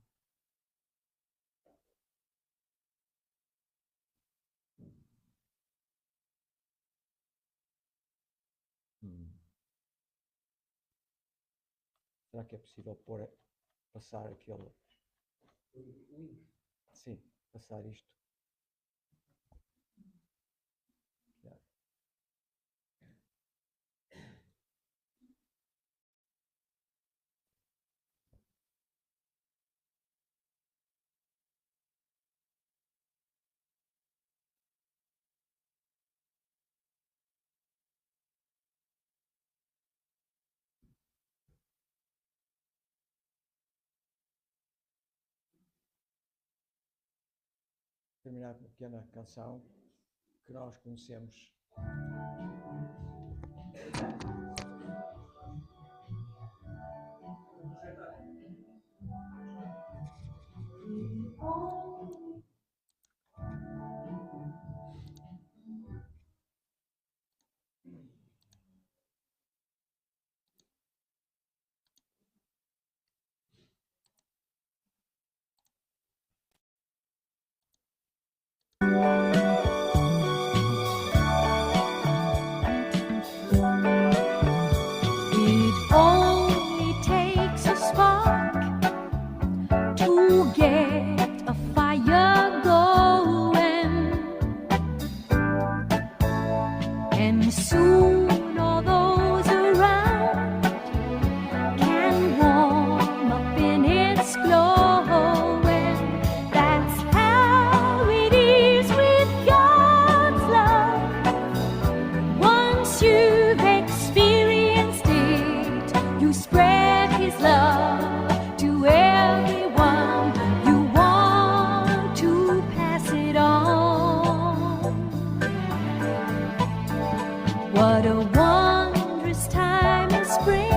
Será que é possível passar aquele... Sim, passar isto. terminar com uma pequena canção que nós conhecemos. What a wondrous time in spring,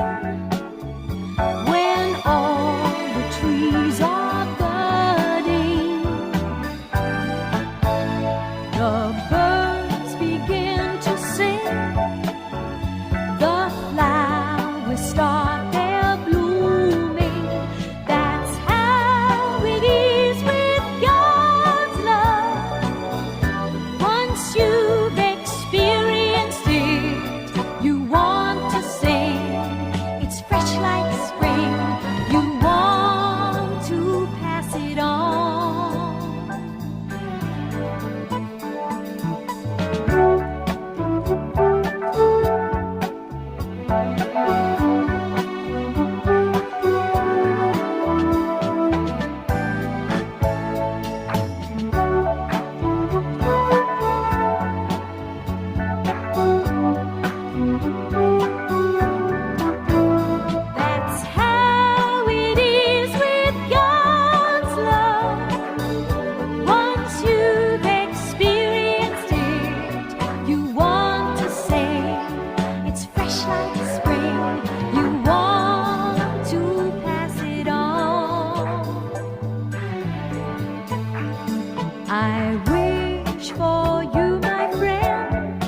when all the trees are budding, the birds begin to sing, the flowers start their blooming. That's how it is with God's love. Once you've experienced it, you want to sing. It's fresh like spring. You want to pass it on. That's how it is with God's love. Once you've experienced it, you want to say it's fresh like spring. You want to pass it on. I wish for you, my friend,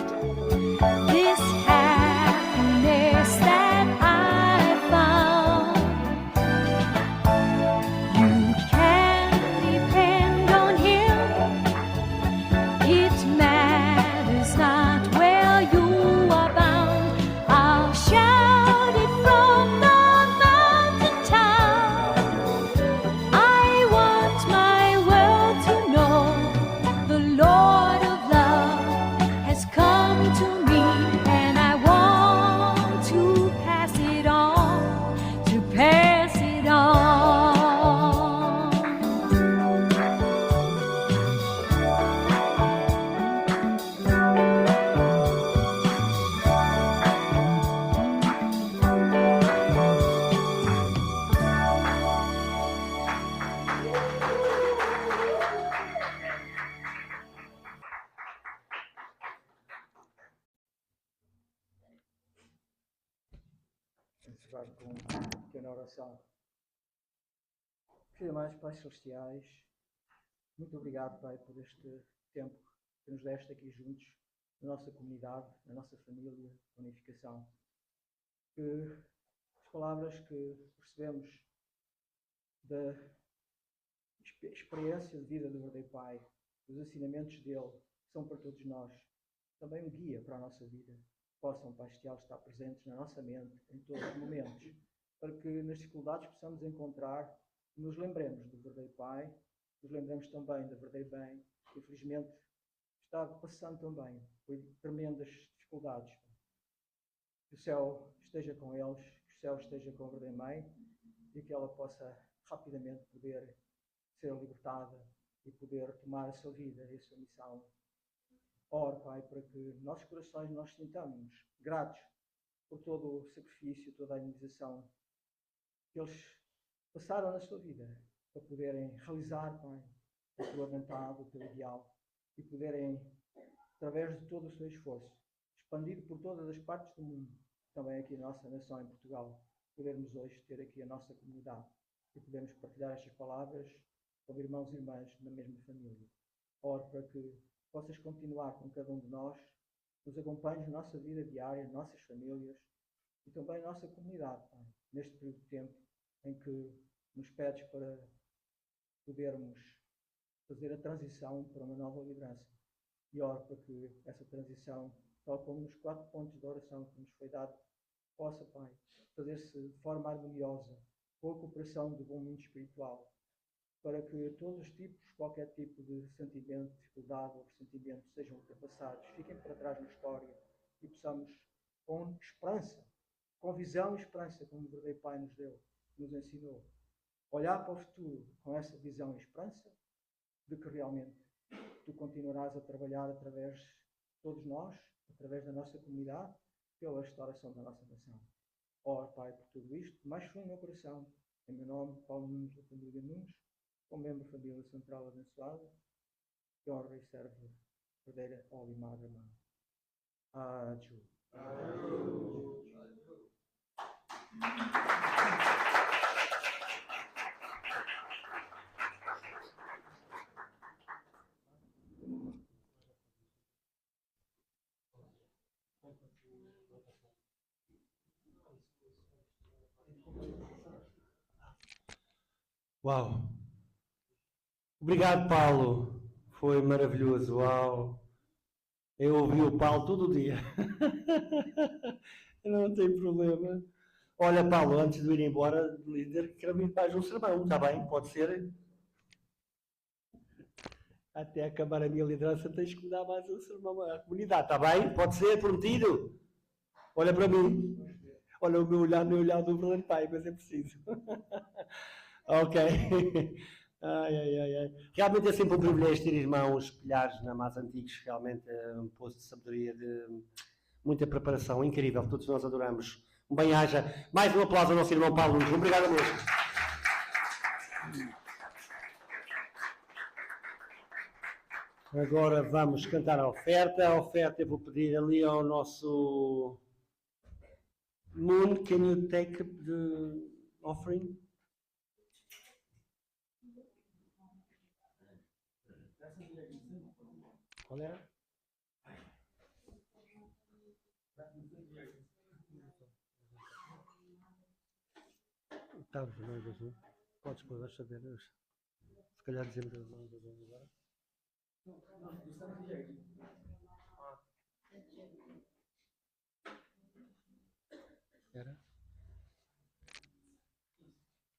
this happiness that I found. You can depend on Him. It matters not where you are bound. I'll shout it from the mountain top. I want my world to know the Lord of love has come to me, and I want to pass it on, to pass it on. Encerrar com uma pequena oração. Queridos mais Pais Celestiais, muito obrigado, Pai, por este tempo que nos deste aqui juntos, na nossa comunidade, na nossa família, unificação. Que as palavras que percebemos da experiência de vida do verdadeiro Pai, os ensinamentos dele, que são para todos nós, também um guia para a nossa vida, possam, Pai Celestial, estar presentes na nossa mente em todos os momentos, para que nas dificuldades possamos encontrar, nos lembremos do verdadeiro Pai, nos lembremos também do verdadeiro bem, que infelizmente está passando também por tremendas dificuldades. Que o céu esteja com eles, que o céu esteja com a verdadeira Mãe e que ela possa rapidamente poder ser libertada e poder tomar a sua vida e a sua missão. Oro, Pai, para que nossos corações nós sintamos gratos por todo o sacrifício, toda a indenização que eles passaram na sua vida para poderem realizar, Pai, a tua vontade, o teu ideal, e poderem, através de todo o seu esforço, expandido por todas as partes do mundo, também aqui na nossa nação, em Portugal, podermos hoje ter aqui a nossa comunidade e podermos partilhar estas palavras com irmãos e irmãs na mesma família. Oro para que possas continuar com cada um de nós, nos acompanhes na nossa vida diária, nas nossas famílias e também na nossa comunidade, Pai, neste período de tempo em que nos pedes para podermos fazer a transição para uma nova liderança. E oro para que essa transição, tal como nos 4 pontos de oração que nos foi dado, possa, Pai, fazer-se de forma harmoniosa, com a cooperação do bom mundo espiritual, para que todos os tipos, qualquer tipo de sentimento, dificuldade ou ressentimento sejam ultrapassados, fiquem para trás na história e possamos, com esperança, com visão e esperança, como o verdadeiro Pai nos deu, nos ensinou, olhar para o futuro com essa visão e esperança de que realmente tu continuarás a trabalhar através de todos nós, através da nossa comunidade, pela restauração da nossa nação. Oro, Pai, por tudo isto, mais fundo no meu coração, em meu nome, Paulo Nunes, da família Nunes, como membro da família central abençoada, que honra e serve a verdadeira Olimar Amado. Adiós. Uau! Obrigado, Paulo. Foi maravilhoso. Uau! Eu ouvi o Paulo todo dia. Não tem problema. Olha, Paulo, antes de ir embora, líder, quero vir mais um sermão. Está bem? Pode ser? Até acabar a minha liderança, tens que me dar mais um sermão à comunidade. Está bem? Pode ser? Prometido? Olha para mim. Olha o meu olhar do verdadeiro Pai, mas é preciso. Ok. Ai. Realmente é sempre um privilégio ter irmãos pilhares na mais antigos. Realmente é um poço de sabedoria, de muita preparação. Incrível. Todos nós adoramos. Um bem-aja. Mais um aplauso ao nosso irmão Paulo. Obrigado mesmo. Agora vamos cantar a oferta. A oferta eu vou pedir ali ao nosso Moon. Can you take the offering? Qual era? Tá, não, podes pôr, deixa ver. Se calhar dizemos as mãos agora. Era?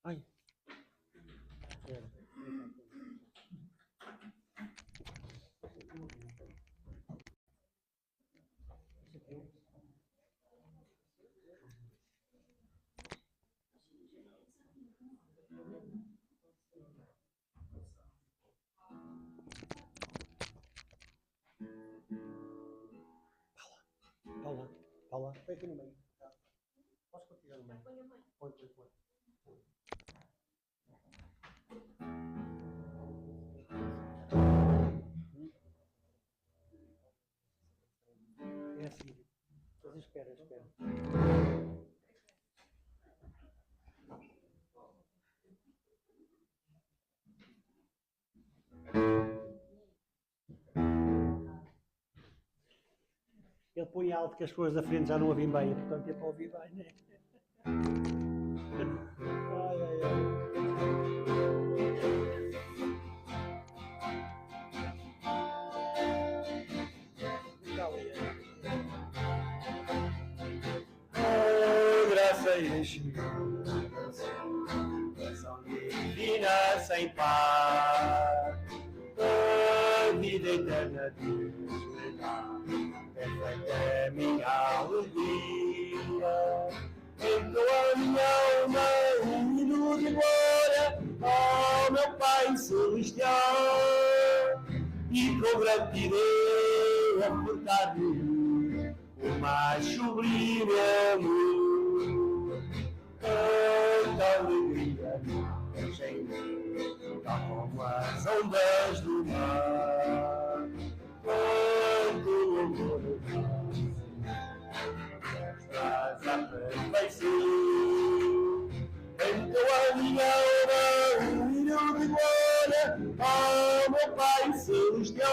Ai! Era. Paula, põe aqui no meio. Posso continuar no meio? Põe. É assim. Mas espera. Ele põe alto que as pessoas da frente já não ouvem bem, portanto é para ouvir bem, né? Oh, graça e coração divina sem par, a vida eterna de é minha alegria, então a minha alma um hino de glória ao meu Pai Celestial, e com gratidão ofertar-lhe o mais sublime amor, tanta alegria sem tal como como as ondas do mar, quanto louvor traz a perfeição. Então a minha alma, um hino de glória ao meu Pai Celestial,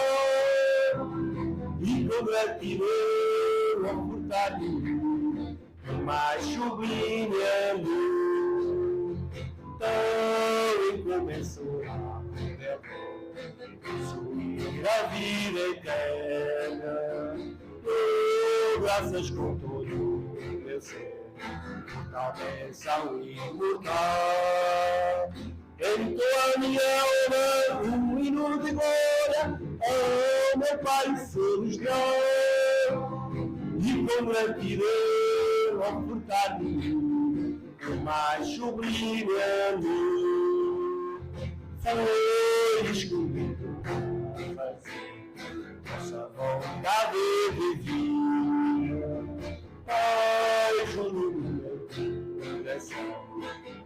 e com gratidão ofertar-lhe o mais sublime amor. Tão incomensurável possuir a vida eterna, dou graças com todo o meu ser, por tal bênção imortal. Então a minha alma, um hino de glória ao meu Pai Celestial, e com gratidão ofertar-lhe o mais sublime amor. Foi escolhido para fazer nossa vontade divina. Pai, juro no meu coração,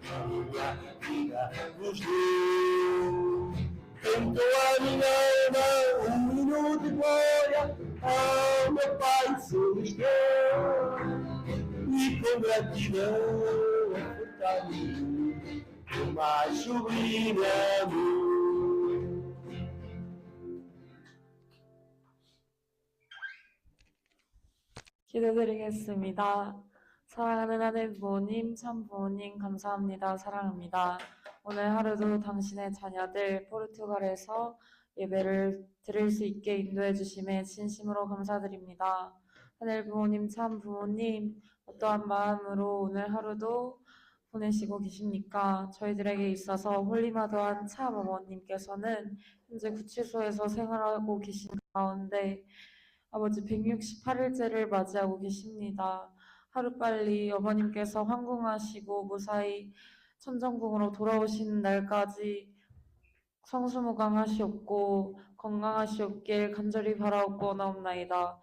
a minha vida vos deu. Então a minha alma, um hino de glória ao meu Pai Celestial, e com gratidão ofertar-lhe o mais sublime amor. 기도드리겠습니다. 사랑하는 하나님 부모님, 참 부모님 감사합니다. 사랑합니다. 오늘 하루도 당신의 자녀들 포르투갈에서 예배를 드릴 수 있게 인도해 주심에 진심으로 감사드립니다. 하늘 부모님, 참 부모님, 어떠한 마음으로 오늘 하루도 보내시고 계십니까? 저희들에게 있어서 홀리마더한 참 어머님께서는 현재 구치소에서 생활하고 계신 가운데 아버지 168일째를 맞이하고 계십니다. 하루빨리 어머님께서 황궁하시고 무사히 천정궁으로 돌아오시는 날까지 성수무강하시옵고 건강하시옵길 간절히 바라옵고나옵나이다.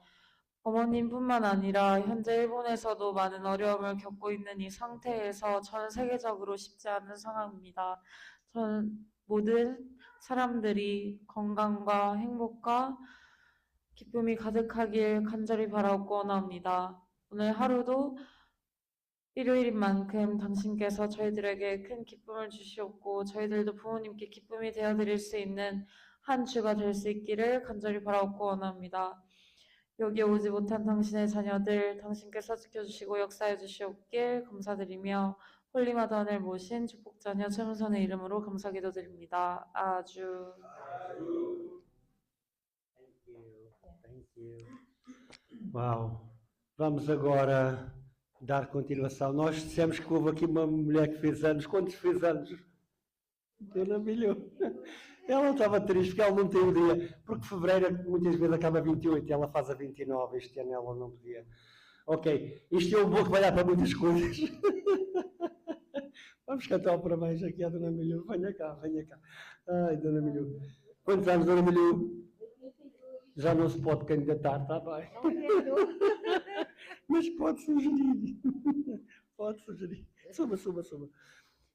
어머님뿐만 아니라 현재 일본에서도 많은 어려움을 겪고 있는 이 상태에서 전 세계적으로 쉽지 않은 상황입니다. 전 모든 사람들이 건강과 행복과 기쁨이 가득하길 간절히 바라옵고나옵니다. 오늘 하루도 일요일인 만큼 당신께서 저희들에게 큰 기쁨을 주시옵고 저희들도 부모님께 기쁨이 되어드릴 수 있는 한 주가 될 수 있기를 간절히 바라옵고 원합니다. 여기에 오지 못한 당신의 자녀들 당신께서 지켜주시고 역사해 주시옵길 감사드리며 홀리마다원을 모신 축복자녀 최문선의 이름으로 감사기도 드립니다. 아주. Thank you. Uau. Vamos agora dar continuação. Nós dissemos que houve aqui uma mulher que fez anos. Quantos fez anos? Dona Milho. Ela estava triste porque ela não tem o dia. Porque fevereiro muitas vezes acaba 28 e ela faz a 29. Este ano ela não podia. Ok. Isto é um bom que vai dar para muitas coisas. Vamos cantar o parabéns aqui à Dona Milho. Venha cá, venha cá. Ai, Dona Milho. Quantos anos, Dona Milho? Já não se pode candidatar, está bem. Mas pode sugerir. Pode sugerir. Suba.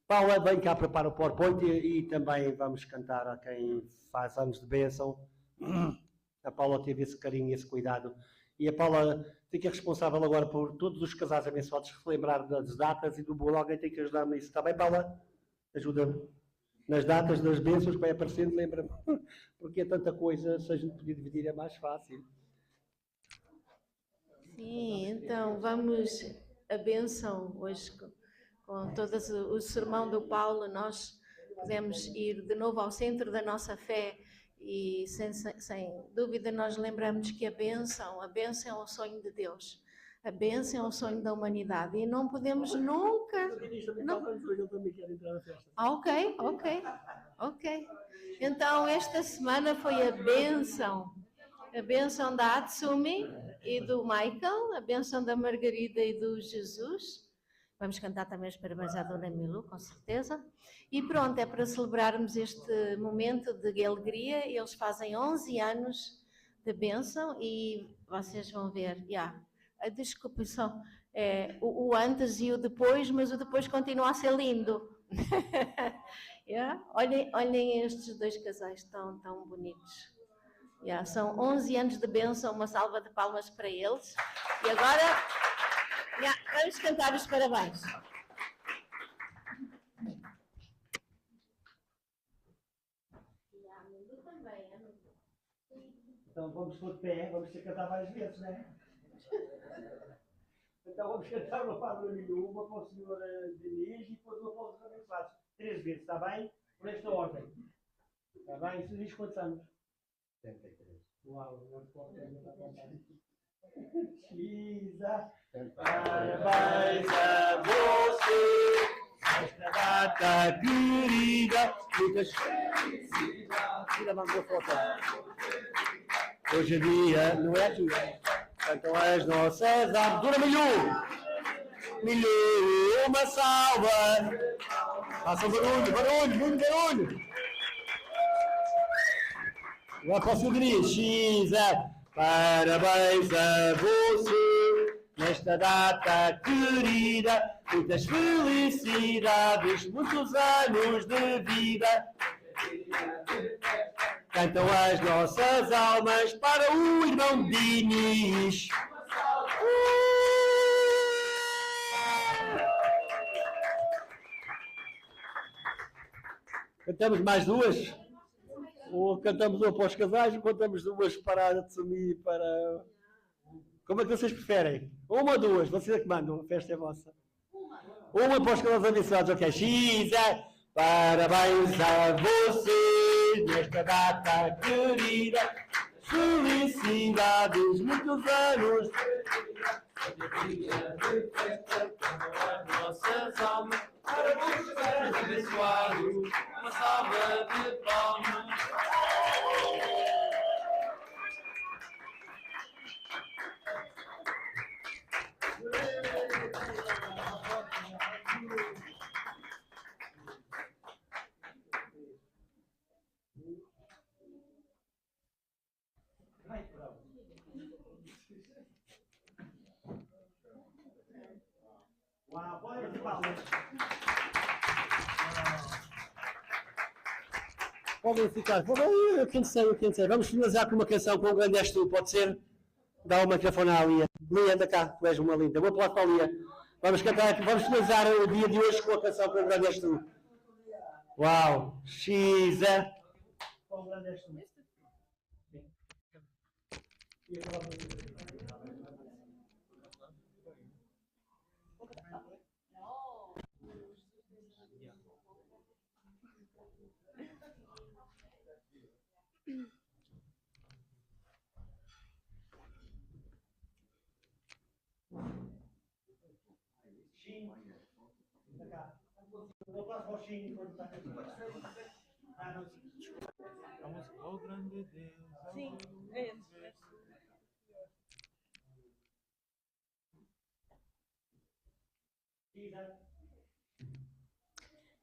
Paula, vem cá, prepara o PowerPoint e também vamos cantar a quem faz anos de bênção. A Paula teve esse carinho e esse cuidado. E a Paula fica responsável agora por todos os casais abençoados relembrar das datas e do bolo. Alguém tem que ajudar-me nisso. Está bem, Paula? Ajuda-me. Nas datas das bênçãos que vai aparecendo, lembra-me. Porque é tanta coisa, se a gente podia dividir é mais fácil. Sim, então vamos a bênção hoje com todo o sermão do Paulo. Nós podemos ir de novo ao centro da nossa fé e sem dúvida nós lembramos que a bênção é o sonho de Deus. A bênção é o sonho da humanidade e não podemos nunca... Ok. Então esta semana foi a bênção da Atsumi e do Michael, a bênção da Margarida e do Jesus. Vamos cantar também os parabéns à Dona Milu, com certeza. E pronto, é para celebrarmos este momento de alegria. Eles fazem 11 anos de bênção e vocês vão ver, desculpe só, o antes e o depois, mas o depois continua a ser lindo. Yeah? Olhem estes dois casais tão bonitos. Yeah, são 11 anos de bênção, uma salva de palmas para eles. E agora, vamos cantar os parabéns. Então vamos pôr de pé, vamos ter que cantar várias vezes, não é? Então vamos cantar uma para o Milu, uma para o Sr. Diniz e depois uma para o Sr. Abençoado. 3 vezes, está bem? Por esta ordem. Está bem? Isso diz quantos anos? 73. Uau, não pode cantar também. Xisa, parabéns a você, nesta data querida, muitas felicidades. Tira a mão da foto. Hoje é dia, não é aqui. Cantam as nossas almas. Milho, uma salva. Façam barulho, muito barulho. Agora para o Sr. Diniz. Xisa, parabéns a você, nesta data querida. Muitas felicidades, muitos anos de vida. Cantam as nossas almas para o irmão Diniz. Cantamos mais duas? Ou cantamos uma para os casais ou cantamos duas para a Tsumi, para... Como é que vocês preferem? Uma ou duas? Vocês é que mandam, a festa é vossa. Uma para os casais abençoados, ok. Xisa, parabéns a você, nesta data querida. Felicidades, muitos anos. Nossas almas, para os abençoados, uma salva de palmas. Uau, olha que palmas. Podem ficar. Eu quem sei. Vamos finalizar com uma canção com o grande és tu, pode ser? Dá o microfone à Lia. Lia, anda cá, tu és uma linda. Vou falar com a Lia. Vamos cantar aqui, vamos finalizar o dia de hoje com a canção com o grande és tu. Uau, Xisa. Com o grande és tu. Sim, é esse.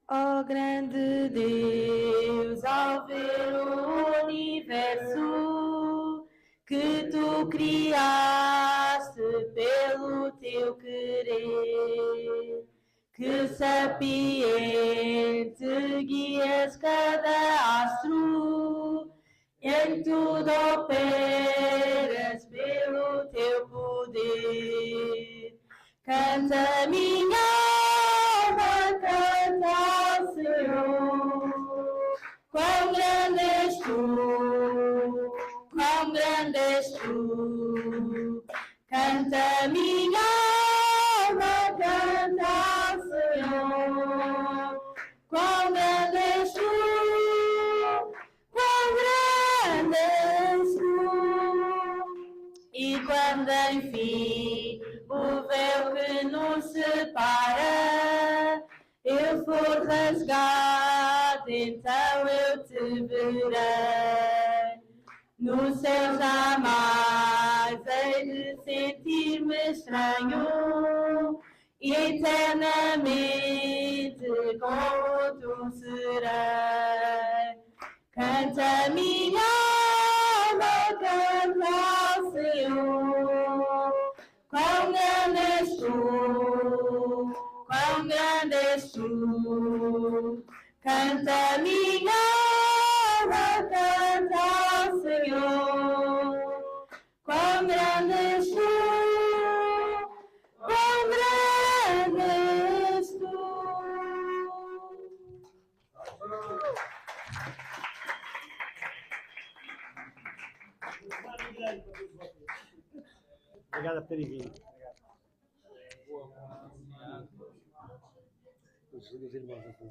Ó grande Deus, ao ver o universo que tu criaste pelo teu querer, que sapiente guias cada astro, em tudo operas pelo teu poder. Canta minha alma, canta ao Senhor, quão grande és tu, quão grande és tu. Canta minha alma, canta ao Senhor, quão grande és tu, quão grande és tu. E quando enfim o véu que nos separa eu for rasgado, então eu te verei. No céu jamais hei de sentir-me estranho, e eternamente com tu serei. Canta minha alma, canta ao Senhor, quão grande és tu, quão grande és tu. Canta minha alma, canta ao Senhor. Quão grande és tu, quão grande és tu. Obrigado por terem vindo. Os irmãos aqui.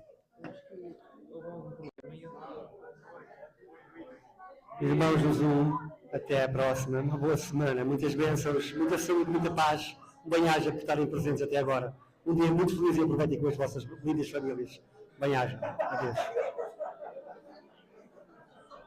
Irmãos do Zoom, até à próxima. Uma boa semana, muitas bênçãos, muita saúde, muita paz. Bem-aja por estarem presentes até agora. Um dia muito feliz e aproveitem com as vossas lindas famílias. Bem-aja. Adeus.